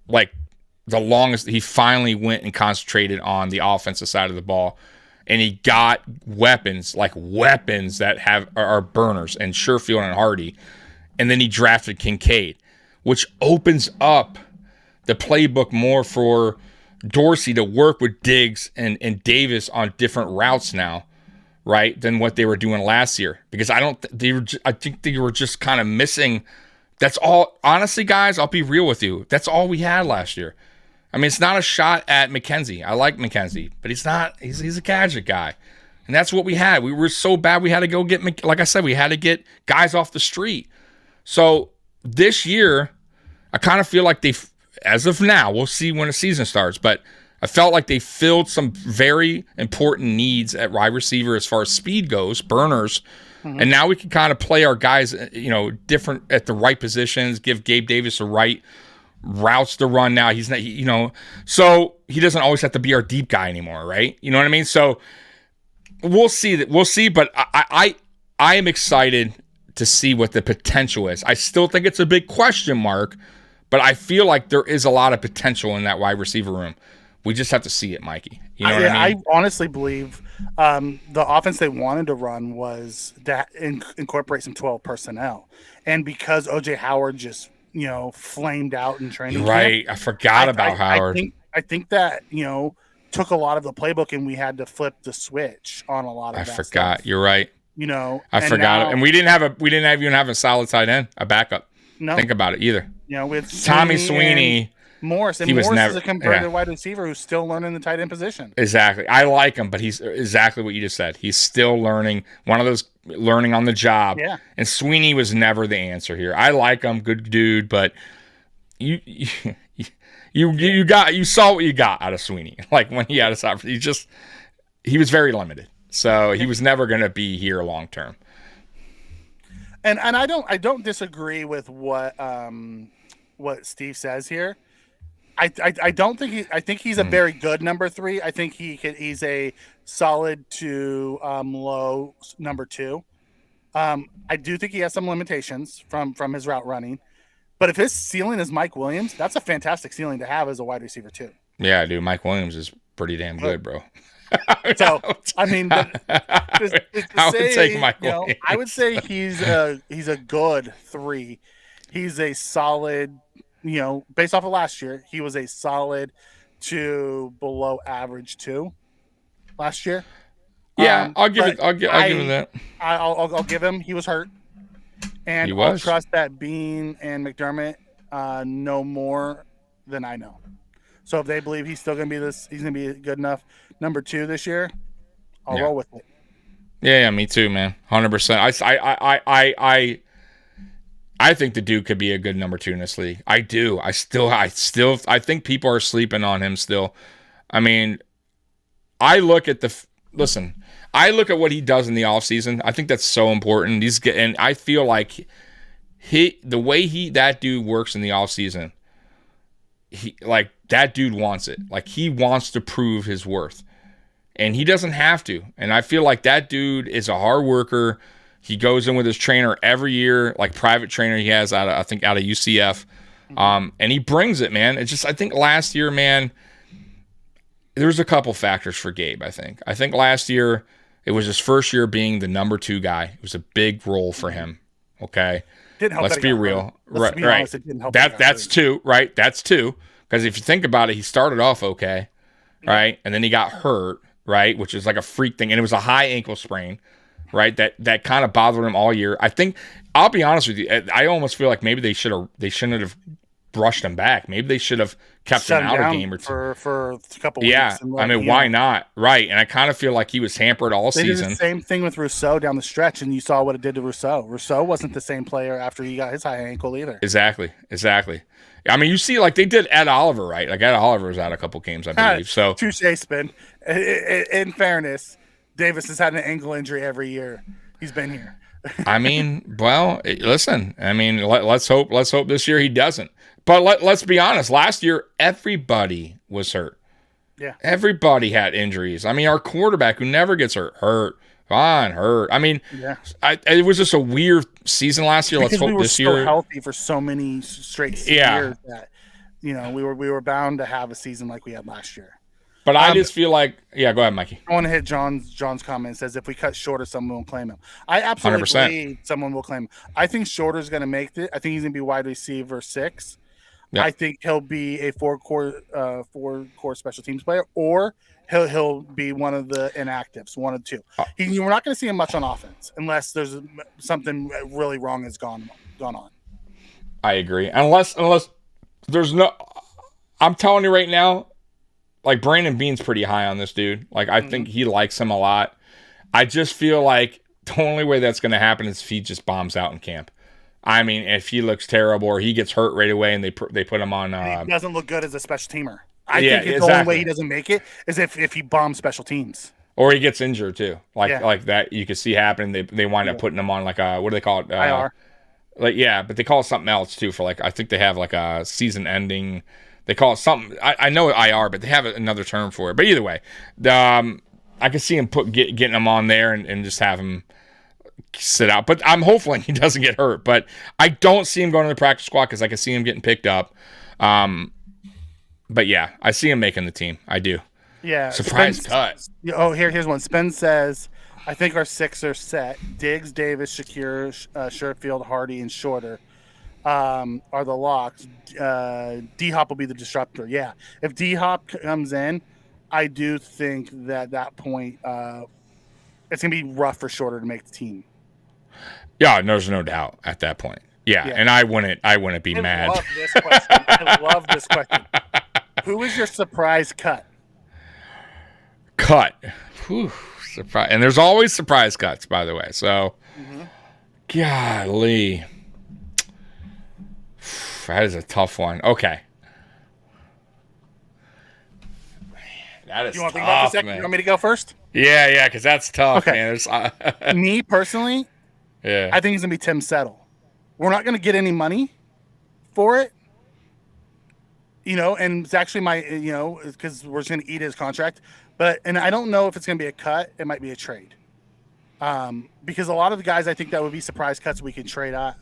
like the longest, he finally went and concentrated on the offensive side of the ball, and he got weapons that are burners, and Sherfield and Hardy, and then he drafted Kincaid, which opens up the playbook more for Dorsey to work with Diggs and Davis on different routes now, right, than what they were doing last year. Because I think they were just kind of missing. That's all. Honestly, guys, I'll be real with you. That's all we had last year. I mean, it's not a shot at McKenzie. I like McKenzie, but he's not. He's a gadget guy, and that's what we had. We were so bad. We had to go get. Like I said, we had to get guys off the street. So this year, I kind of feel like as of now, we'll see when the season starts, but I felt like they filled some very important needs at wide receiver as far as speed goes, burners. Mm-hmm. And now we can kind of play our guys, different at the right positions, give Gabe Davis the right routes to run now. He's not, so he doesn't always have to be our deep guy anymore, right? You know what I mean? So we'll see. But I am excited to see what the potential is. I still think it's a big question mark, but I feel like there is a lot of potential in that wide receiver room. We just have to see it, Mikey. You know what I mean? I honestly believe the offense they wanted to run was that incorporate some 12 personnel. And because O.J. Howard just, flamed out in training camp, right. I forgot about Howard. I think that, took a lot of the playbook and we had to flip the switch on a lot of that forgot. stuff. You're right. I forgot. And we didn't even have a solid tight end, a backup. No. Think about it either. With Tommy Sweeney. Morris. And Morris is a converted wide receiver who's still learning the tight end position. Exactly. I like him, but he's exactly what you just said. He's still learning. One of those learning on the job. Yeah. And Sweeney was never the answer here. I like him, good dude, but you saw what you got out of Sweeney. Like when he had his opportunity, he was very limited. So he was never going to be here long term. And I don't disagree with what Steve says here. I think he's a very good number 3. I think he's a solid to low number 2. I do think he has some limitations from his route running, but if his ceiling is Mike Williams, that's a fantastic ceiling to have as a wide receiver too. Yeah, dude, Mike Williams is pretty damn good, bro. So I mean, I would take Mike Williams. I would say he's a good 3. He's a solid. Based off of last year, he was a solid to below average 2 last year. Yeah, I'll give him that. I'll give him. He was hurt, and I'll trust that Bean and McDermott know more than I know. So if they believe he's still going to be he's going to be good enough number 2 this year, I'll roll with it. Yeah, me too, man. 100%. I think the dude could be a good number 2 in this league. I do. I think people are sleeping on him still. I mean, I look at what he does in the offseason. I think that's so important. And I feel like the way that dude works in the offseason, that dude wants it. Like he wants to prove his worth. and he doesn't have to. And I feel like that dude is a hard worker. He goes in with his trainer every year, like private trainer he has out of UCF. And he brings it, man. It's just, I think last year, man, there's a couple factors for Gabe, I think. I think last year, it was his first year being the number 2 guy. It was a big role for him. Okay. Didn't help. Let's be real. Right. Honest, it didn't help that's 2, right? That's 2. Because if you think about it, he started off okay, right? And then he got hurt, right? Which is like a freak thing. And it was a high ankle sprain, right? That kind of bothered him all year. I think, I'll be honest with you, I almost feel like maybe they shouldn't have brushed him back. Maybe they should have kept him out a game or two. For a couple weeks. Yeah, I mean, why not? Right. And I kind of feel like he was hampered all season. Did the same thing with Rousseau down the stretch, and you saw what it did to Rousseau. Rousseau wasn't the same player after he got his high ankle either. Exactly. I mean, you see, like they did Ed Oliver, right? Like Ed Oliver was out a couple games, I believe. So touche, Spin. In fairness, Davis has had an ankle injury every year he's been here. I mean, well, listen. I mean, let's hope this year he doesn't. But let's be honest. Last year, everybody was hurt. Yeah, everybody had injuries. I mean, our quarterback who never gets hurt. Vaughn hurt. I mean, it was just a weird season last year. Let's hope this year. We were so healthy for so many straight years that we were bound to have a season like we had last year. But I just feel like, go ahead, Mikey. I want to hit John's comment. It says if we cut Shorter, someone will claim him. I absolutely 100%. Believe someone will claim him. I think Shorter's going to make it. I think he's going to be wide receiver 6. Yep. I think he'll be a 4-core special teams player, or he'll be one of the inactives, 1 of 2. We're not going to see him much on offense unless there's something really wrong has gone on. I agree. Unless there's no, I'm telling you right now, like Brandon Beane's pretty high on this dude. Like I think he likes him a lot. I just feel like the only way that's going to happen is if he just bombs out in camp. I mean, if he looks terrible or he gets hurt right away and they put him on. He doesn't look good as a special teamer. I think the only way he doesn't make it is if he bombs special teams. Or he gets injured too. Like that you can see happening. They wind up putting him on like a, what do they call it? IR. But they call it something else too for like, I think they have like a season ending. They call it something. I know IR, but they have another term for it. But either way, I can see him getting him on there and just have him sit out. But I'm hoping he doesn't get hurt. But I don't see him going to the practice squad because I can see him getting picked up. But yeah, I see him making the team. I do. Yeah. Surprise cut. Oh, here's one. Spen says, I think our 6 are set. Diggs, Davis, Shakir, Sherfield, Hardy, and Shorter are the locks. D-Hop will be the disruptor. Yeah. If D-Hop comes in, I do think that point it's going to be rough for Shorter to make the team. Yeah, there's no doubt at that point. Yeah. And I wouldn't be mad. I love this question. Who is your surprise cut? Whew, surprise. And there's always surprise cuts, by the way. So, golly. That is a tough one. Okay. That is tough, think about it for a second? man. You want me to go first? Yeah, because that's tough, okay. Man. Me, personally, I think it's going to be Tim Settle. We're not going to get any money for it. And it's actually because we're just going to eat his contract. And I don't know if it's going to be a cut. It might be a trade. Because a lot of the guys, I think that would be surprise cuts we can trade out,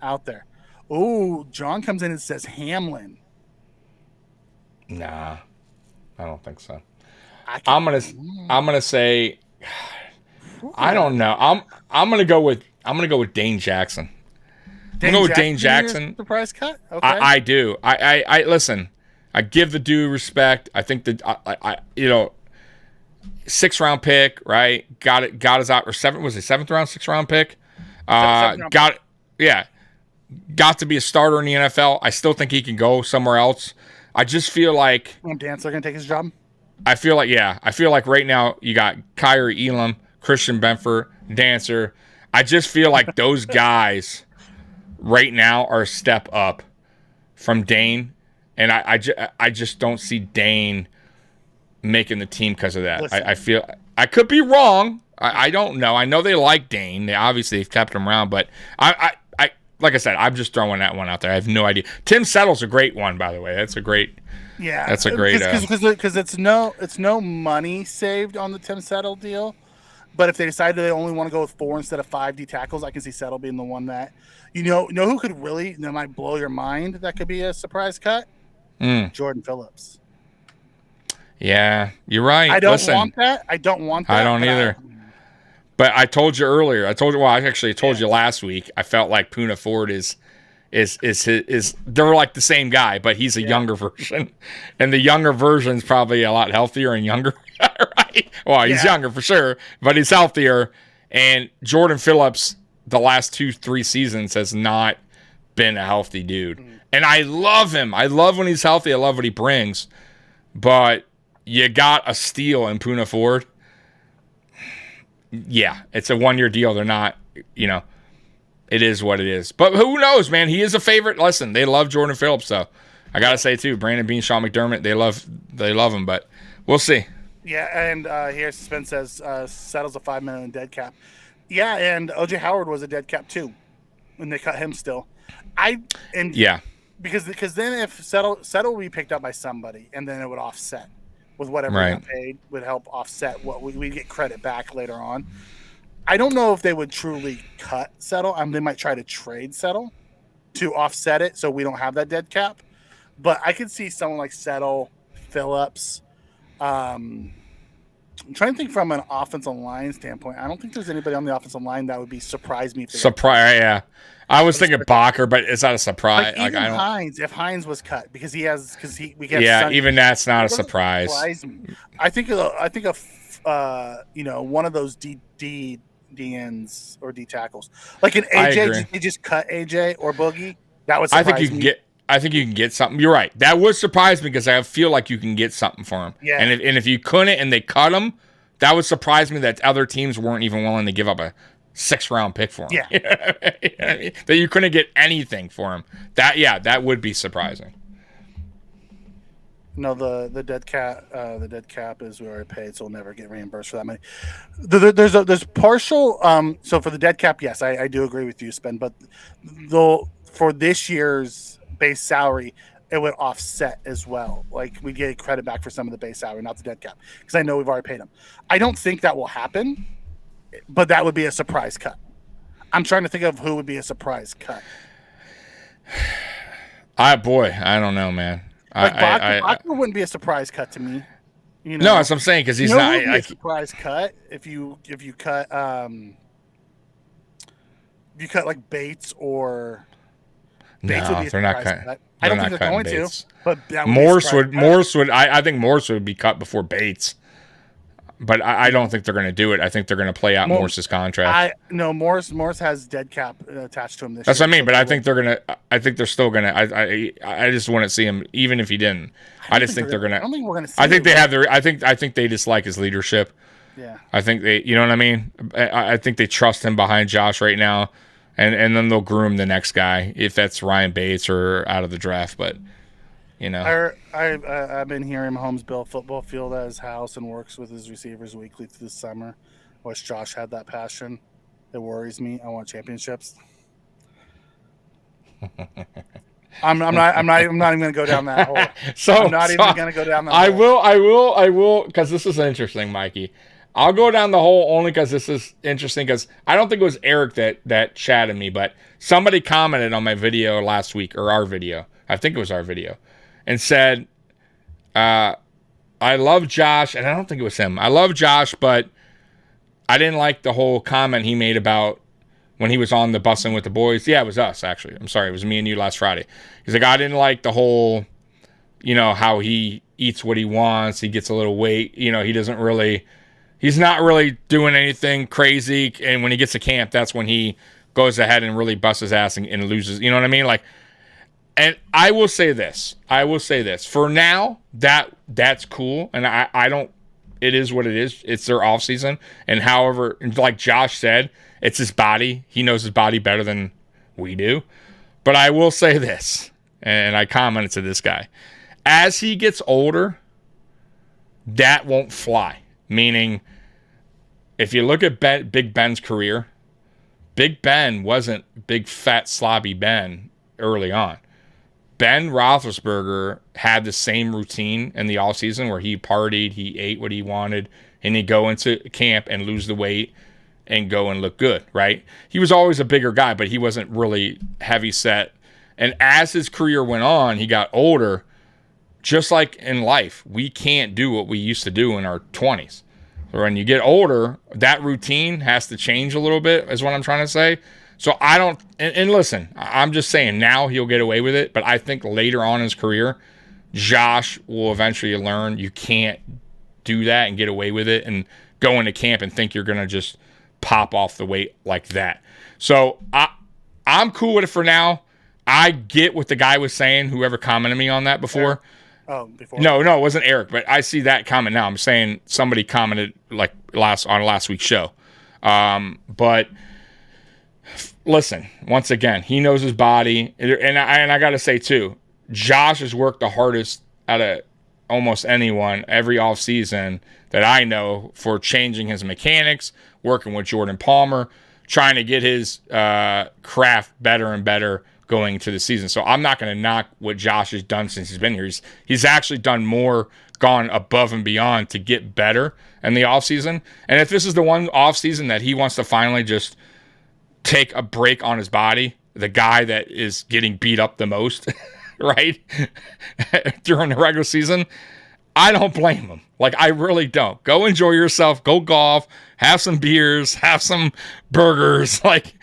out there. Oh, John comes in and says Hamlin. Nah, I don't think so. I'm gonna say, I don't know. I'm gonna go with Dane Jackson. Dane Jackson. Surprise cut. Okay. I do. I listen. I give the dude respect. I think that I 6th round pick, right? Got his out or 7th round, 6th round pick. Got it. Yeah. Got to be a starter in the NFL. I still think he can go somewhere else. I just feel like Dantzler gonna take his job. I feel like right now you got Kyrie Elam, Christian Benford, Dancer. I just feel like those guys right now are a step up from Dane, and I just don't see Dane making the team because of that. I feel I could be wrong. I don't know. I know they like Dane. They obviously have kept him around, but I like I said, I'm just throwing that one out there. I have no idea. Tim Settle's a great one, by the way. That's a great. Yeah, that's a great. Because it's no money saved on the Tim Settle deal. But if they decide they only want to go with 4 instead of 5 D tackles, I can see Settle being the one that, know who could really, that might blow your mind, that could be a surprise cut? Jordan Phillips. Yeah, you're right. I don't want that. I don't either. But I told you earlier. Well, I actually told you last week. I felt like Poona Ford is they're like the same guy, but he's a younger version, and the younger version's probably a lot healthier and younger. Right? Well, he's younger for sure, but he's healthier. And Jordan Phillips, the last 2-3 seasons, has not been a healthy dude. And I love him. I love when he's healthy. I love what he brings. But you got a steal in Poona Ford. Yeah, it's a 1-year deal. They're not, it is what it is. But who knows, man? He is a favorite. Listen, they love Jordan Phillips, though. I got to say, too, Brandon Beane, Sean McDermott, they love him, but we'll see. Yeah, and here Spence says Settle's a $5 million dead cap. Yeah, and O.J. Howard was a dead cap, too, and they cut him still. Because then if Settle will be picked up by somebody, and then it would offset with whatever he got paid, would help offset what we get credit back later on. I don't know if they would truly cut Settle. They might try to trade Settle to offset it so we don't have that dead cap. But I could see someone like Settle, Phillips. I'm trying to think from an offensive line standpoint. I don't think there's anybody on the offensive line that would surprise me. Yeah. I was thinking Bacher, but is that a surprise? Like even Hines, if Hines was cut because we have Sunday, even that's not a surprise. I think of one of those DNs or D tackles like an AJ. They just cut AJ or Boogie. That would surprise me. I think you can get something. You're right. That would surprise me because I feel like you can get something for him. Yeah. And if you couldn't and they cut him, that would surprise me that other teams weren't even willing to give up a 6th-round pick for him. Yeah. That you couldn't get anything for him. That would be surprising. No, the dead cap is we already paid, so we'll never get reimbursed for that money. There's partial. So for the dead cap, yes, I do agree with you, Spen. But for this year's base salary, it would offset as well. Like we get credit back for some of the base salary, not the dead cap, because I know we've already paid them. I don't think that will happen, but that would be a surprise cut. I'm trying to think of who would be a surprise cut. I don't know, man. Like Bacher wouldn't be a surprise cut to me. No, that's what I'm saying because he's not a surprise cut if you cut like Bates or. Bates no, they're not cutting. I don't think they're going Bates. to. But Morse would. I think Morse would be cut before Bates. But I don't think they're going to do it. I think they're going to play out Morse's contract. Morse has dead cap attached to him this year. That's what I mean. But I think they're going to. I think they're still going to. I just want to see him, even if he didn't. I just think they're going to. I don't think we're going to. I think they have their. I think they dislike his leadership. Yeah. I think they. You know what I mean? I think they trust him behind Josh right now, and then they'll groom the next guy if that's Ryan Bates or out of the draft. But. I've been hearing Mahomes built football field at his house and works with his receivers weekly through the summer. I wish Josh had that passion. It worries me. I want championships. I'm not even going to go down that hole. I'm not even going to go down that hole. I will, because this is interesting, Mikey. I'll go down the hole only because this is interesting. Because I don't think it was Eric that chatted me, but somebody commented on my video last week or our video. I think it was our video. And said, I love Josh, and I don't think it was him. I love Josh, but I didn't like the whole comment he made about when he was on the Bussin' with the Boys. Yeah, it was us, actually. I'm sorry. It was me and you last Friday. He's like, I didn't like the whole, how he eats what he wants. He gets a little weight. He's not really doing anything crazy. And when he gets to camp, that's when he goes ahead and really busts his ass and loses. You know what I mean? Like, and I will say this. For now, that's cool. And I don't, it is what it is. It's their off season. And however, like Josh said, it's his body. He knows his body better than we do. But I will say this, and I commented to this guy. As he gets older, that won't fly. Meaning, if you look at Big Ben's career, Big Ben wasn't big, fat, slobby Ben early on. Ben Roethlisberger had the same routine in the offseason where he partied, he ate what he wanted, and he'd go into camp and lose the weight and go and look good, right? He was always a bigger guy, but he wasn't really heavy set. And as his career went on, he got older. Just like in life, we can't do what we used to do in our 20s. When you get older, that routine has to change a little bit, is what I'm trying to say. So I don't, and listen, I'm just saying now he'll get away with it, but I think later on in his career, Josh will eventually learn you can't do that and get away with it and go into camp and think you're going to just pop off the weight like that. So I'm cool with it for now. I get what the guy was saying, whoever commented me on that before. Oh, before. No, it wasn't Eric, but I see that comment now. I'm saying somebody commented like on last week's show. But listen, once again, he knows his body, and I got to say too, Josh has worked the hardest out of almost anyone every offseason that I know for changing his mechanics, working with Jordan Palmer, trying to get his craft better and better going into the season. So I'm not going to knock what Josh has done since he's been here. He's actually done more, gone above and beyond to get better in the offseason. And if this is the one offseason that he wants to finally just take a break on his body, the guy that is getting beat up the most, right, during the regular season, I don't blame him. Like, I really don't. Go enjoy yourself. Go golf. Have some beers. Have some burgers. Like,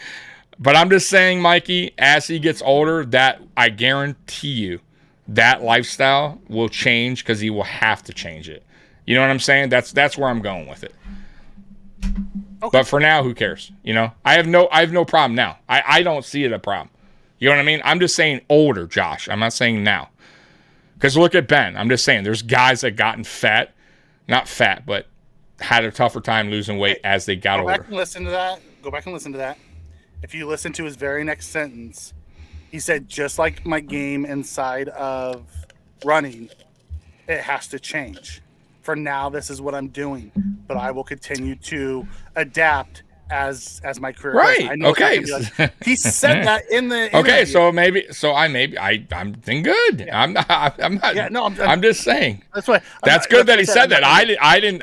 but I'm just saying, Mikey, as he gets older, that I guarantee you that lifestyle will change because he will have to change it. You know what I'm saying? That's where I'm going with it. Okay. But for now, who cares? You know, I have no problem now. I don't see it a problem. You know what I mean? I'm just saying older Josh. I'm not saying now. Because look at Ben. I'm just saying there's guys that gotten fat, not fat, but had a tougher time losing weight as they got older. Go back and listen to that. If you listen to his very next sentence, he said, just like my game inside of running, it has to change. For now, this is what I'm doing, but I will continue to adapt as my career goes. Right. Okay. He said that in the interview. Okay. So I'm thinking good. Yeah. I'm not. Yeah. No. I'm just saying. That's why. That's good that he said that. I didn't.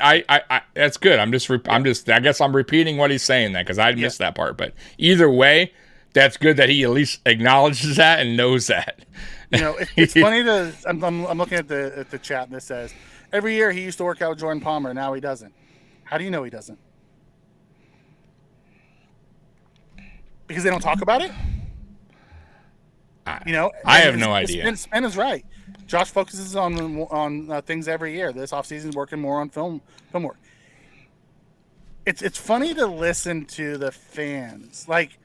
That's good. I'm just. I guess I'm repeating what he's saying then because I missed that part. But either way, that's good that he at least acknowledges that and knows that. You know, it's funny to. I'm looking at the chat and this says every year he used to work out with Jordan Palmer. Now he doesn't. How do you know he doesn't? Because they don't talk about it? You know, I have no idea. Spen is right. Josh focuses on things every year. This offseason is working more on film work. It's funny to listen to the fans. Like,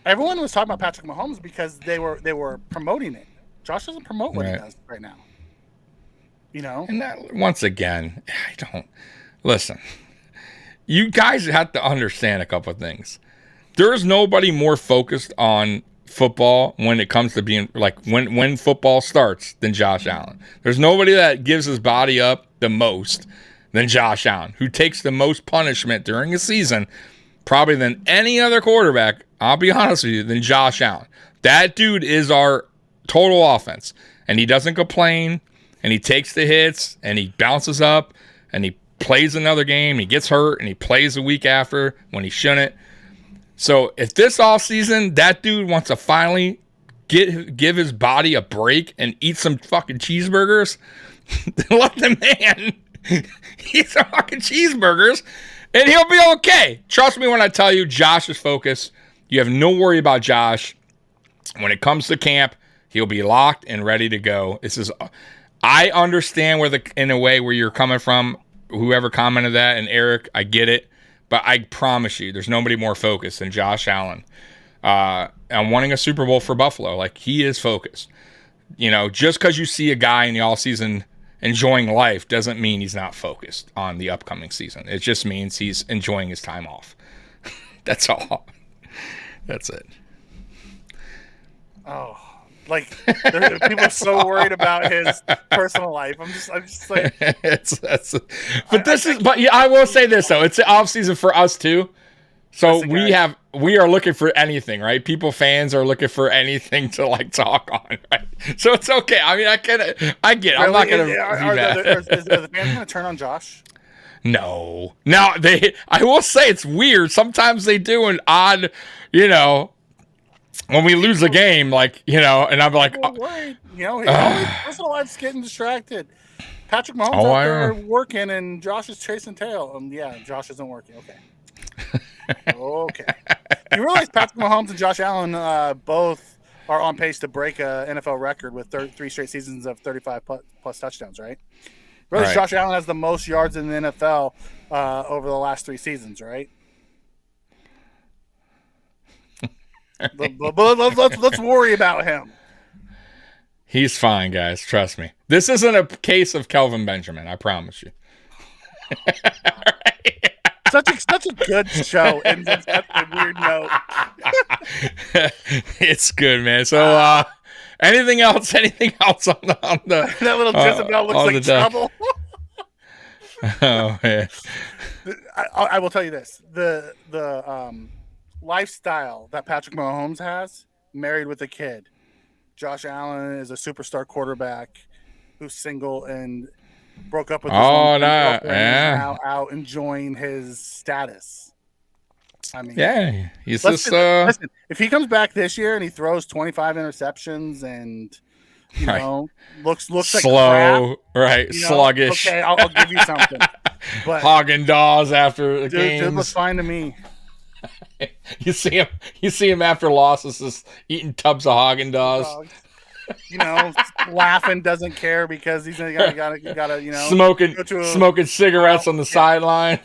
everyone was talking about Patrick Mahomes because they were promoting it. Josh doesn't promote what he does right now. You know? And that, once again, I don't listen. You guys have to understand a couple of things. There's nobody more focused on football when it comes to being like when football starts than Josh Allen. There's nobody that gives his body up the most than Josh Allen, who takes the most punishment during a season, probably than any other quarterback, I'll be honest with you, than Josh Allen. That dude is our total offense, and he doesn't complain, and he takes the hits, and he bounces up, and he plays another game, he gets hurt, and he plays the week after when he shouldn't. So if this offseason that dude wants to finally give his body a break and eat some fucking cheeseburgers, then let the man eat some fucking cheeseburgers and he'll be okay. Trust me when I tell you, Josh is focused. You have no worry about Josh. When it comes to camp, he'll be locked and ready to go. I understand in a way where you're coming from, whoever commented that, and Eric, I get it. But I promise you, there's nobody more focused than Josh Allen. And wanting a Super Bowl for Buffalo, like he is focused. You know, just because you see a guy in the offseason enjoying life doesn't mean he's not focused on the upcoming season. It just means he's enjoying his time off. That's all. That's it. Oh, like people are so worried about his personal life. I'm just like, but I will say this though, it's the off season for us too. So Listen, guys. we are looking for anything, right? Fans are looking for anything to like talk on, right? So it's okay. I mean, I get it. I'm not gonna be mad. Are the fans going to turn on Josh? No. Now I will say it's weird. Sometimes they do an odd, when we lose a game, like, and I'm like, Worried. His personal life's getting distracted. Patrick Mahomes out there working, and Josh is chasing tail. Yeah, Josh isn't working. Okay. Okay. You realize Patrick Mahomes and Josh Allen both are on pace to break a NFL record with 3 straight seasons of 35 plus touchdowns, right? Really, right. Josh Allen has the most yards in the NFL over the last 3 seasons, right? but let's worry about him. He's fine, guys. Trust me. This isn't a case of Kelvin Benjamin. I promise you. Such a good show, and such a weird note. It's good, man. So, anything else? Anything else on the that little Jezebel looks like trouble. Oh man. I will tell you this: the lifestyle that Patrick Mahomes has, married with a kid. Josh Allen is a superstar quarterback who's single and broke up with his girlfriend and is now out enjoying his status. I mean, yeah, he's listen, if he comes back this year and he throws 25 interceptions and looks like slow, crap, right? Sluggish. Okay, I'll give you something. But Haagen-Dazs after the games. Dude looks fine to me. You see him after losses, just eating tubs of Haagen-Dazs. Laughing, doesn't care because he's gotta smoking cigarettes on the sideline.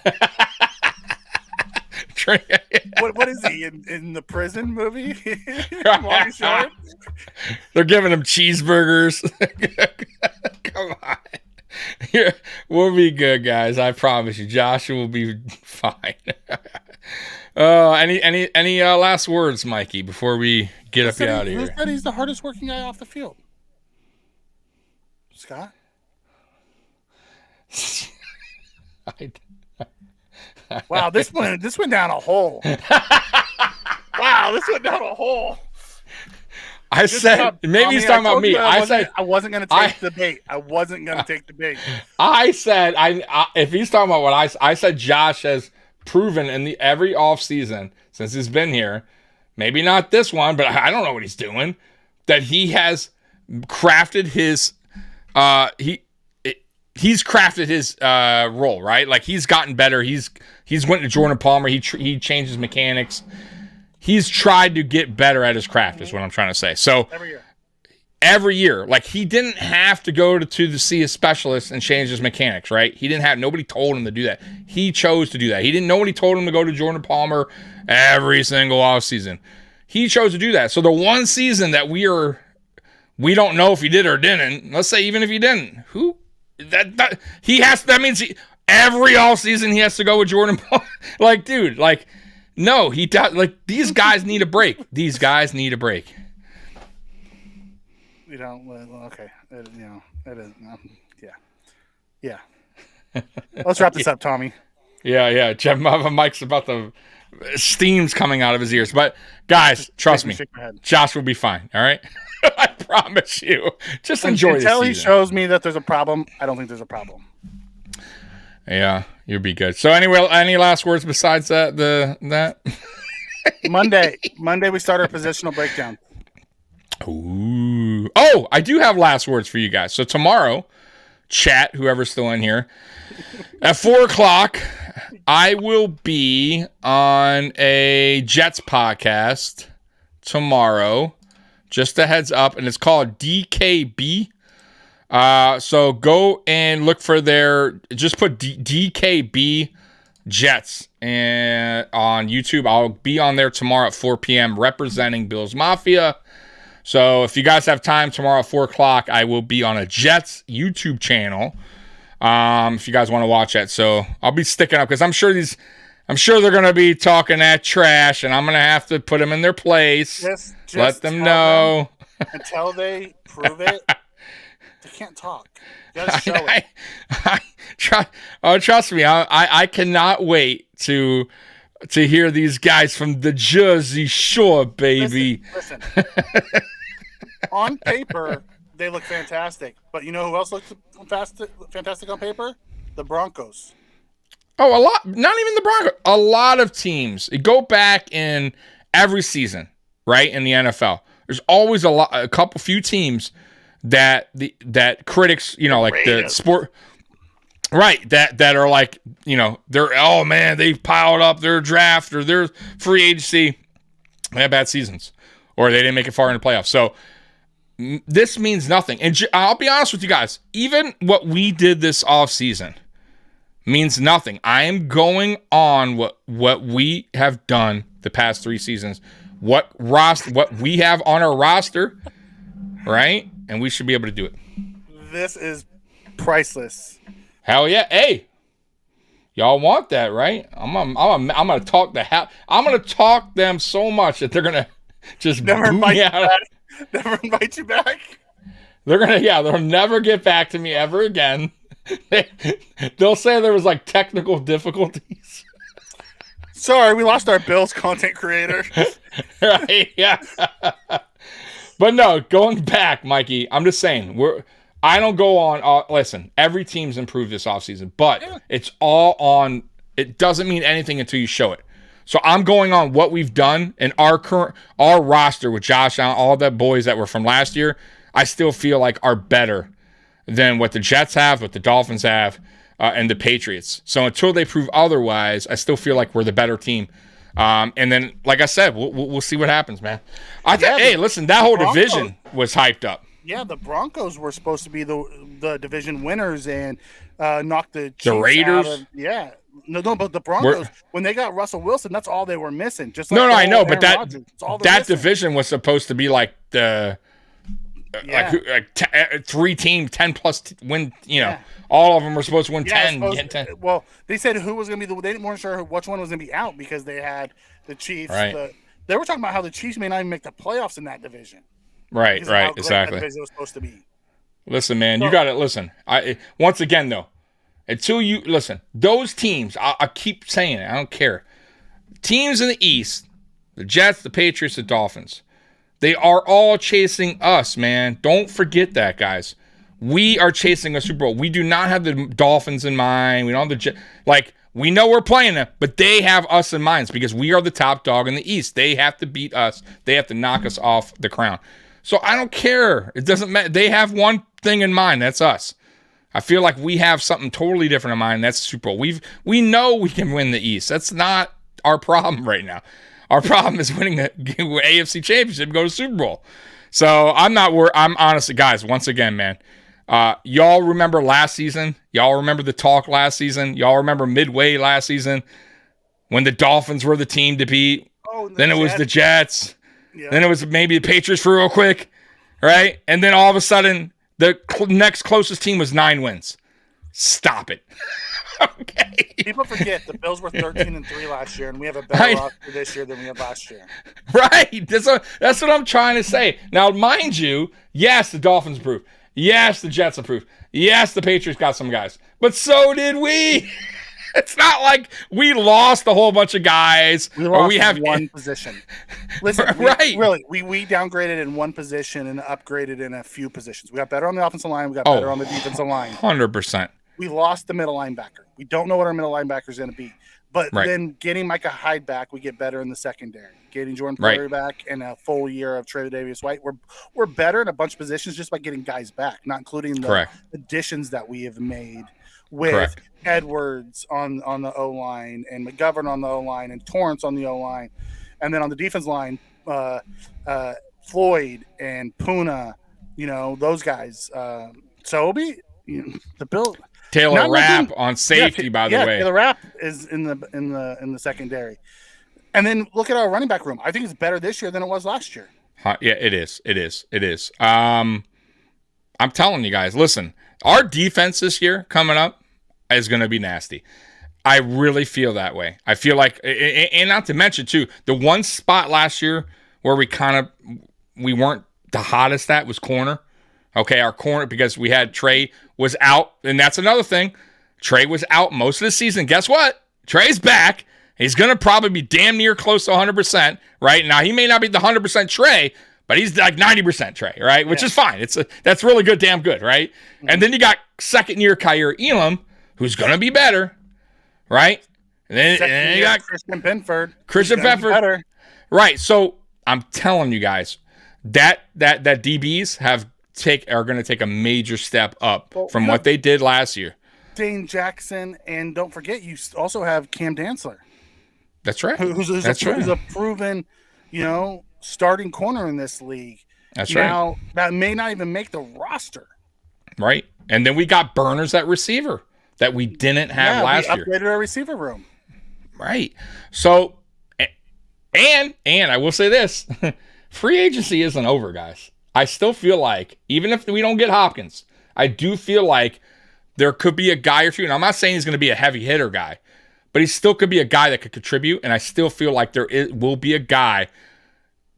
What is he in the prison movie? They're giving him cheeseburgers. Come on. We'll be good, guys. I promise you. Joshua will be fine. Any last words, Mikey, before we get out of here? Who said he's the hardest working guy off the field? Scott? Wow, this went down a hole. Wow, this went down a hole. I said maybe he's talking about me. I said I wasn't going to take the bait. I wasn't going to take the bait. I said if he's talking about what I said, Josh has proven in every offseason since he's been here, maybe not this one, but I don't know what he's doing, that he has crafted his he's crafted his role, right? Like he's gotten better. He's went to Jordan Palmer. He changed his mechanics. He's tried to get better at his craft, is what I'm trying to say. So every year, like he didn't have to go to see a specialist and change his mechanics, right? Nobody told him to do that. He chose to do that. Nobody told him to go to Jordan Palmer every single offseason. He chose to do that. So the one season that we don't know if he did or didn't, let's say even if he didn't, that means every offseason he has to go with Jordan Palmer. Like, dude, like, no, he does. Like, these guys need a break. These guys need a break. Okay. It is. Yeah. Let's wrap this up, Tommy. Yeah. Jeff, Mike's about the steam's coming out of his ears. But, guys, trust me, Josh will be fine, all right? I promise you. Just enjoy this season. Until he shows me that there's a problem, I don't think there's a problem. Yeah, you'll be good. So anyway, any last words besides that? Monday we start our positional breakdown. Ooh. Oh, I do have last words for you guys. So tomorrow, chat, whoever's still in here, at 4:00, I will be on a Jets podcast tomorrow. Just a heads up, and it's called DKB. So go and look for just put DKB Jets and on YouTube. I'll be on there tomorrow at 4 p.m. representing Bills Mafia. So if you guys have time tomorrow at 4:00, I will be on a Jets YouTube channel. If you guys want to watch that. So I'll be sticking up because I'm sure they're going to be talking that trash, and I'm going to have to put them in their place. Just let them know. Until they prove it, they can't talk. You gotta show it. Trust me, I cannot wait to to hear these guys from the Jersey Shore, baby. Listen. On paper, they look fantastic. But you know who else looks fantastic on paper? The Broncos. Oh, a lot. Not even the Broncos. A lot of teams. Go back in every season, right, in the NFL. There's always a few teams that critics, like the sport, right, that are like, they're, oh man, they've piled up their draft or their free agency. They had bad seasons, or they didn't make it far in the playoffs. So this means nothing. And I'll be honest with you guys, even what we did this offseason means nothing. I am going on what we have done the past 3 seasons, what we have on our roster, right? And we should be able to do it. This is priceless. Hell yeah! Hey, y'all want that, right? I'm gonna talk I'm gonna talk them so much that they're gonna just never boot me out. Never invite you back. They'll never get back to me ever again. They'll say there was like technical difficulties. Sorry, we lost our Bills content creator. Right? Yeah. But no, going back, Mikey, I'm just saying I don't go on. Listen, every team's improved this offseason, but it's all on. It doesn't mean anything until you show it. So I'm going on what we've done in our roster with Josh Allen, all the boys that were from last year. I still feel like are better than what the Jets have, what the Dolphins have, and the Patriots. So until they prove otherwise, I still feel like we're the better team. And then, like I said, we'll see what happens, man. Hey, listen, that whole division was hyped up. Yeah, the Broncos were supposed to be the division winners and knock the Chiefs Raiders. out of, yeah. No, but the Broncos, when they got Russell Wilson, that's all they were missing. Just like I know, but that division was supposed to be like the like 3-team 10+ win. All of them were supposed to win 10. Get 10. Well, they said who was going to be they weren't sure which one was going to be out because they had the Chiefs. Right. They were talking about how the Chiefs may not even make the playoffs in that division. Right, exactly. That division was supposed to be. Listen, man, you got to listen. Once again, though, until you listen, those teams, I keep saying it. I don't care. Teams in the East, the Jets, the Patriots, the Dolphins, they are all chasing us, man. Don't forget that, guys. We are chasing a Super Bowl. We do not have the Dolphins in mind. We don't have the Jets. Like, we know we're playing them, but they have us in mind because we are the top dog in the East. They have to beat us. They have to knock us off the crown. So I don't care. It doesn't matter. They have one thing in mind. That's us. I feel like we have something totally different in mind. That's Super Bowl. We know we can win the East. That's not our problem right now. Our problem is winning the AFC Championship and go to Super Bowl. So I'm not worried. I'm honestly, guys, once again, man, y'all remember last season? Y'all remember the talk last season? Y'all remember midway last season when the Dolphins were the team to beat? Then it was the Jets. Yeah. Then it was maybe the Patriots for real quick, right? And then all of a sudden, the next closest team was 9 wins. Stop it. Okay. People forget the Bills were 13-3 last year, and we have a better roster this year than we had last year. Right. That's what I'm trying to say. Now, mind you, yes, the Dolphins improved. Yes, the Jets improved. Yes, the Patriots got some guys. But so did we. It's not like we lost a whole bunch of guys. We have one position. Listen, we downgraded in one position and upgraded in a few positions. We got better on the offensive line. We got better on the defensive line. 100%. We lost the middle linebacker. We don't know what our middle linebacker is going to be. But then getting Micah Hyde back, we get better in the secondary. Getting Jordan Poyer back and a full year of Tre'Davious White, we're better in a bunch of positions just by getting guys back, not including the additions that we have made with Edwards on the O-line and McGovern on the O-line and Torrance on the O-line. And then on the defense line, Floyd and Puna, those guys. Sobey, the Bill. Taylor Rapp on safety, by the way. Taylor Rapp is in the secondary. And then look at our running back room. I think it's better this year than it was last year. Yeah, it is. I'm telling you guys, listen, our defense this year coming up is going to be nasty. I really feel that way. I feel like, and not to mention too, the one spot last year where we weren't the hottest at was corner. Okay, our corner, because we had Trey was out, and that's another thing. Trey was out most of the season. Guess what? Trey's back. He's going to probably be damn near close to 100%, right? Now, he may not be the 100% Trey, but he's like 90% Trey, right? Which is fine. That's really good, damn good, right? Mm-hmm. And then you got second-year Kyer Elam, who's going to be better, right? And then you got Christian Benford. Christian Benford. Right. So I'm telling you guys that DBs are going to take a major step up from what they did last year. Dane Jackson, and don't forget, you also have Cam Dantzler. That's right. Who's a proven, starting corner in this league. That's now, right. That may not even make the roster. Right. And then we got burners at receiver that we didn't have last year. We upgraded our receiver room. Right. So, and I will say this, free agency isn't over, guys. I still feel like, even if we don't get Hopkins, I do feel like there could be a guy or two, and I'm not saying he's going to be a heavy hitter guy, but he still could be a guy that could contribute, and I still feel like will be a guy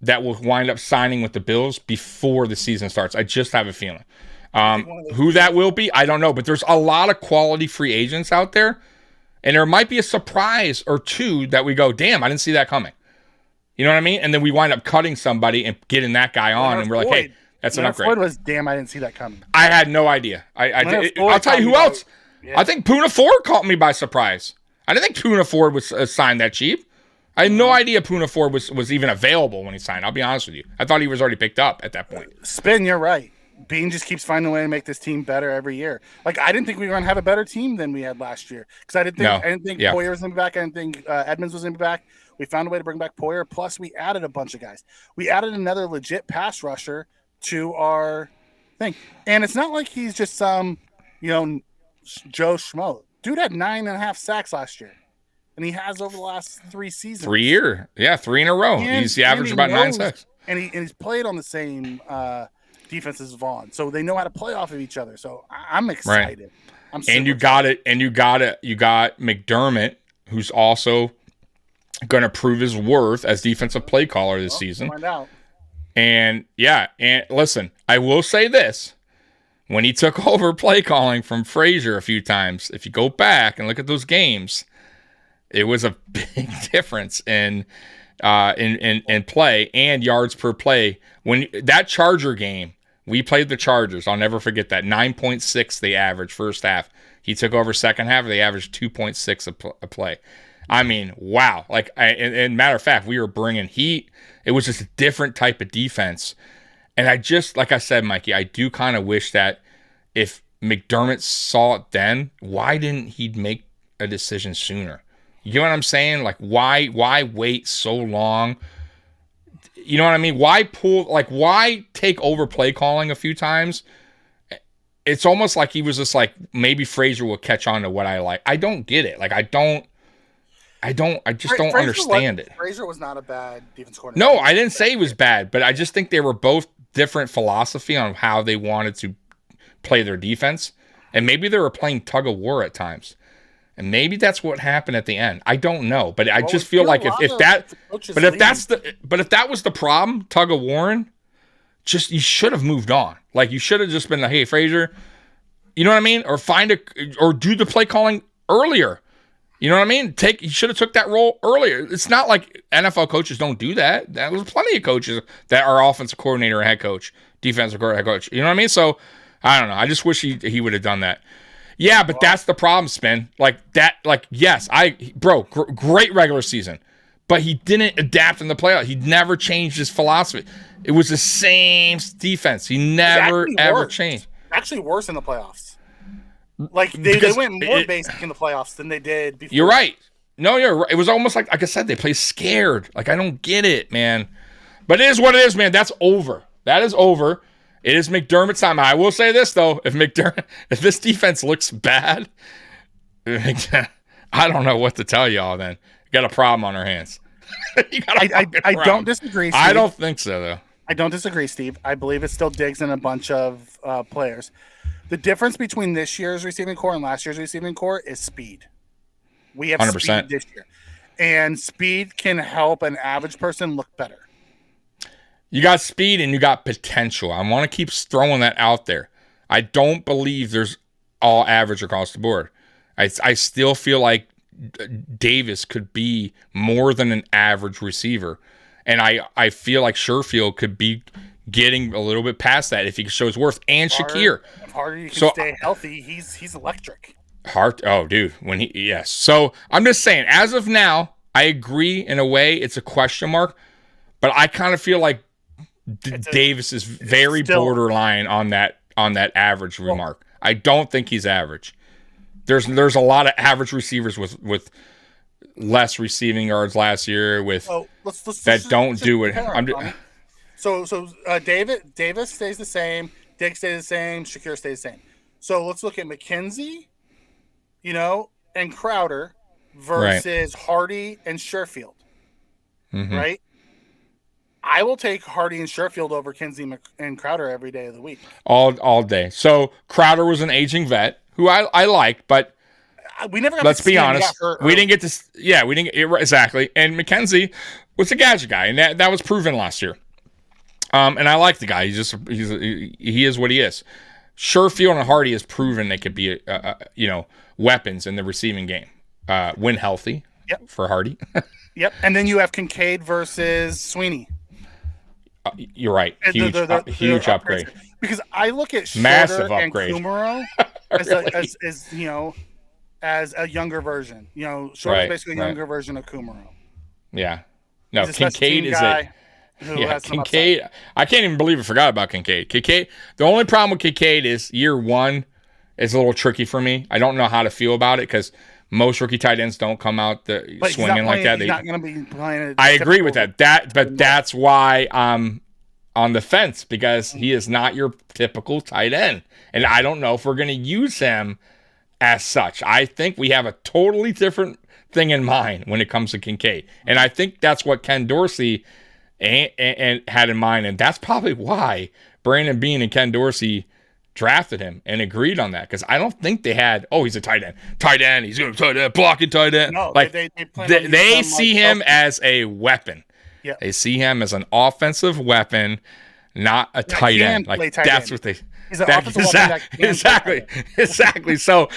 that will wind up signing with the Bills before the season starts. I just have a feeling. Who that will be, I don't know, but there's a lot of quality free agents out there, and there might be a surprise or two that we go, damn, I didn't see that coming. You know what I mean? And then we wind up cutting somebody and getting that guy on, and we're like, hey, that's an upgrade. Floyd was, damn, I didn't see that coming. I had no idea. I'll tell you who else. Yeah. I think Poona Ford caught me by surprise. I didn't think Poona Ford was signed that cheap. I had no idea Poona Ford was even available when he signed. I'll be honest with you. I thought he was already picked up at that point. Spin, you're right. Bean just keeps finding a way to make this team better every year. Like, I didn't think we were going to have a better team than we had last year. Because I didn't think Poyer was going to be back. I didn't think Edmonds was going to be back. We found a way to bring back Poyer. Plus, we added a bunch of guys. We added another legit pass rusher to our thing. And it's not like he's just some, Joe Schmo. Dude had 9.5 sacks last year. And he has over the last 3 seasons. 3 years. Yeah, 3 in a row. He's averaged about 9 sacks. And he's played on the same defense as Vaughn. So they know how to play off of each other. So I'm excited. Right. I'm and you got it. And you got McDermott, who's also going to prove his worth as defensive play caller this season. Find out. And listen, I will say this. When he took over play calling from Frazier a few times, if you go back and look at those games, it was a big difference in play and yards per play. When that Charger game, we played the Chargers. I'll never forget that. 9.6 they averaged first half. He took over second half. They averaged 2.6 a play. I mean, wow. Like, and matter of fact, we were bringing heat. It was just a different type of defense. And I just, like I said, Mikey, I do kind of wish that if McDermott saw it then, why didn't he make a decision sooner? You know what I'm saying? Like, why wait so long? You know what I mean? Why take over play calling a few times? It's almost like he was just like, maybe Frazier will catch on to what I like. I don't get it. Like, I just don't understand it. Frazier was not a bad defense coordinator. No, I didn't say he was bad, but I just think they were both different philosophy on how they wanted to play their defense. And maybe they were playing tug of war at times. And maybe that's what happened at the end. I don't know, but I just feel like if that was the problem, tug of war, just you should have moved on. Like, you should have just been like, hey, Frazier, you know what I mean? Or do the play calling earlier. You know what I mean? You should have took that role earlier. It's not like NFL coaches don't do that. There's plenty of coaches that are offensive coordinator and head coach, defensive coordinator, head coach. You know what I mean? So I don't know. I just wish he would have done that. Yeah, but that's the problem, Spin. Yes, great regular season, but he didn't adapt in the playoffs. He never changed his philosophy. It was the same defense. He never ever changed. Actually, worse in the playoffs. Like, they went more basic in the playoffs than they did before. You're right. No, you're right. It was almost like I said, they play scared. Like, I don't get it, man. But it is what it is, man. That's over. That is over. It is McDermott's time. I will say this, though. If this defense looks bad, I don't know what to tell y'all then. You got a problem on our hands. I don't disagree, Steve. I don't think so, though. I don't disagree, Steve. I believe it still digs in a bunch of players. The difference between this year's receiving core and last year's receiving core is speed. We have 100%. Speed this year. And speed can help an average person look better. You got speed and you got potential. I want to keep throwing that out there. I don't believe there's all average across the board. I still feel like Davis could be more than an average receiver. And I feel like Sherfield could be getting a little bit past that if he can show his worth. And Shakir. If Hardy can stay healthy, he's electric. Dude, yes. So I'm just saying, as of now, I agree in a way it's a question mark, but I kind of feel like Davis is very borderline on that average remark. I don't think he's average. There's a lot of average receivers with less receiving yards last year that don't do it. So Davis stays the same, Dick stays the same, Shakir stays the same. So let's look at McKenzie, and Crowder versus Hardy and Sherfield, right? I will take Hardy and Sherfield over Kinsey and Crowder every day of the week. All day. So Crowder was an aging vet who I liked, but we never got let's to see be honest. him. We didn't get to. Yeah, we didn't exactly. And McKenzie was a gadget guy, and that was proven last year. And I like the guy. He is what he is. Sherfield and Hardy has proven they could be weapons in the receiving game when healthy. Yep. For Hardy. Yep. And then you have Kincaid versus Sweeney. You're right. Huge upgrade. Because I look at Shorter massive and upgrade. Kumaro as a younger version. Shorter's basically a younger version of Kumaro. Yeah. No, Kincaid is Kincaid. I can't even believe I forgot about Kincaid. The only problem with Kincaid is year one is a little tricky for me. I don't know how to feel about it because most rookie tight ends don't come out swinging like that. He's not going to be playing. I agree with that. That's why I'm on the fence because he is not your typical tight end, and I don't know if we're going to use him as such. I think we have a totally different thing in mind when it comes to Kincaid, and I think that's what Ken Dorsey and had in mind, and that's probably why Brandon Beane and Ken Dorsey drafted him and agreed on that because I don't think they had, he's a tight end, he's going to tight end, blocking tight end. No, they see him as a weapon. Yeah. They see him as an offensive weapon, not a tight end. Like that's what they. He's an offensive weapon exactly. So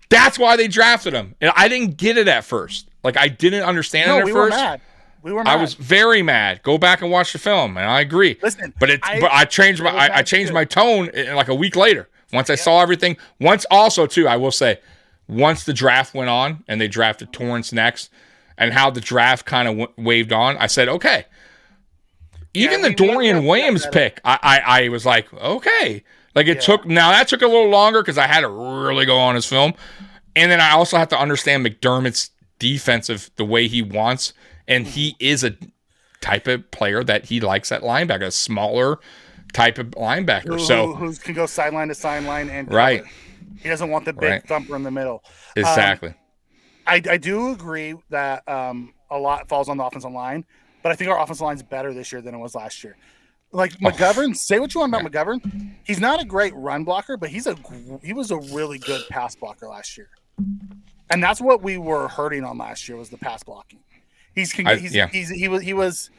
that's why they drafted him, and I didn't get it at first. Like I didn't understand it at first. Were mad. We were mad. I was very mad. Go back and watch the film, and I agree. Listen, but I changed my tone like a week later once I saw everything. Once also too, I will say, once the draft went on and they drafted Torrance next, and how the draft kind of waved on, I said, okay. Even the Dorian Williams pick, I was like, okay. Like it took. Now that took a little longer because I had to really go on his film, and then I also have to understand McDermott's defensive the way he wants. And he is a type of player that he likes at linebacker, a smaller type of linebacker. Who can go sideline to sideline and right. He doesn't want the big thumper in the middle. Exactly. I do agree that a lot falls on the offensive line, but I think our offensive line is better this year than it was last year. Like McGovern, say what you want about McGovern. He's not a great run blocker, but he was a really good pass blocker last year. And that's what we were hurting on last year was the pass blocking. He was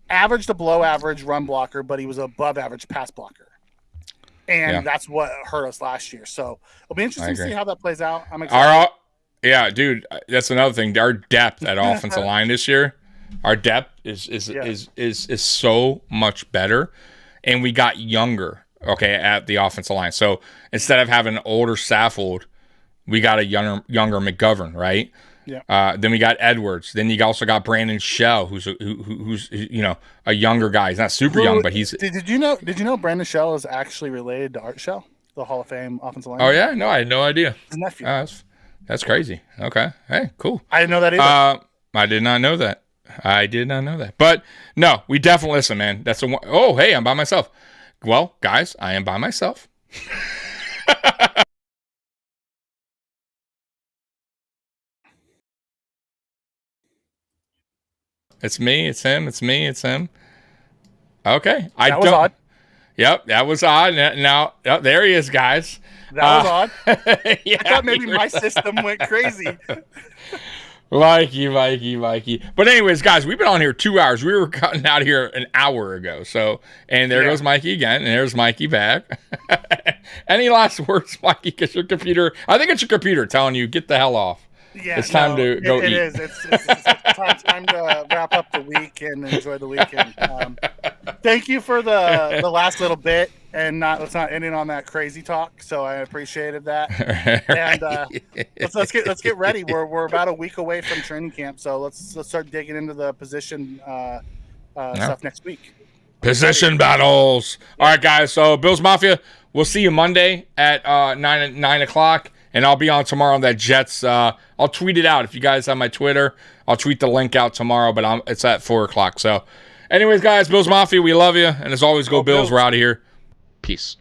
average to below average run blocker, but he was above average pass blocker, and that's what hurt us last year. So it'll be interesting to see how that plays out. I'm excited. Dude, that's another thing. Our depth at offensive line this year, our depth is so much better, and we got younger. At the offensive line. So instead of having an older Saffold, we got a younger McGovern, right? Yeah. Then we got Edwards. Then you also got Brandon Shell, who's a younger guy. He's not super young, but he's. Did you know Brandon Shell is actually related to Art Shell, the Hall of Fame offensive lineman? Oh yeah, no, I had no idea. His nephew. That's crazy. Okay, hey, cool. I didn't know that either. I did not know that. But no, we definitely listen, man. That's a. Oh, hey, I'm by myself. Well, guys, I am by myself. It's me, it's him, it's me, it's him. Okay. That was odd. Yep, that was odd. Now, there he is, guys. That was odd. I thought maybe my system went crazy. Mikey. But anyways, guys, we've been on here 2 hours. We were cutting out here an hour ago. And there goes Mikey again, and there's Mikey back. Any last words, Mikey? Because your computer, I think it's your computer telling you, get the hell off. Yeah, it's time to go it eat. is. It's time to wrap up the week and enjoy the weekend. Thank you for the last little bit, and let's not end it on that crazy talk. So I appreciated that. And let's get ready. We're about a week away from training camp, so let's start digging into the position stuff next week. Position battles. All right, guys. So Bills Mafia, we'll see you Monday at 9 o'clock, and I'll be on tomorrow on that Jets. I'll tweet it out if you guys have my Twitter. I'll tweet the link out tomorrow, but it's at 4 o'clock. So, anyways, guys, Bills Mafia, we love you, and as always, go Bills. We're out of here. Peace.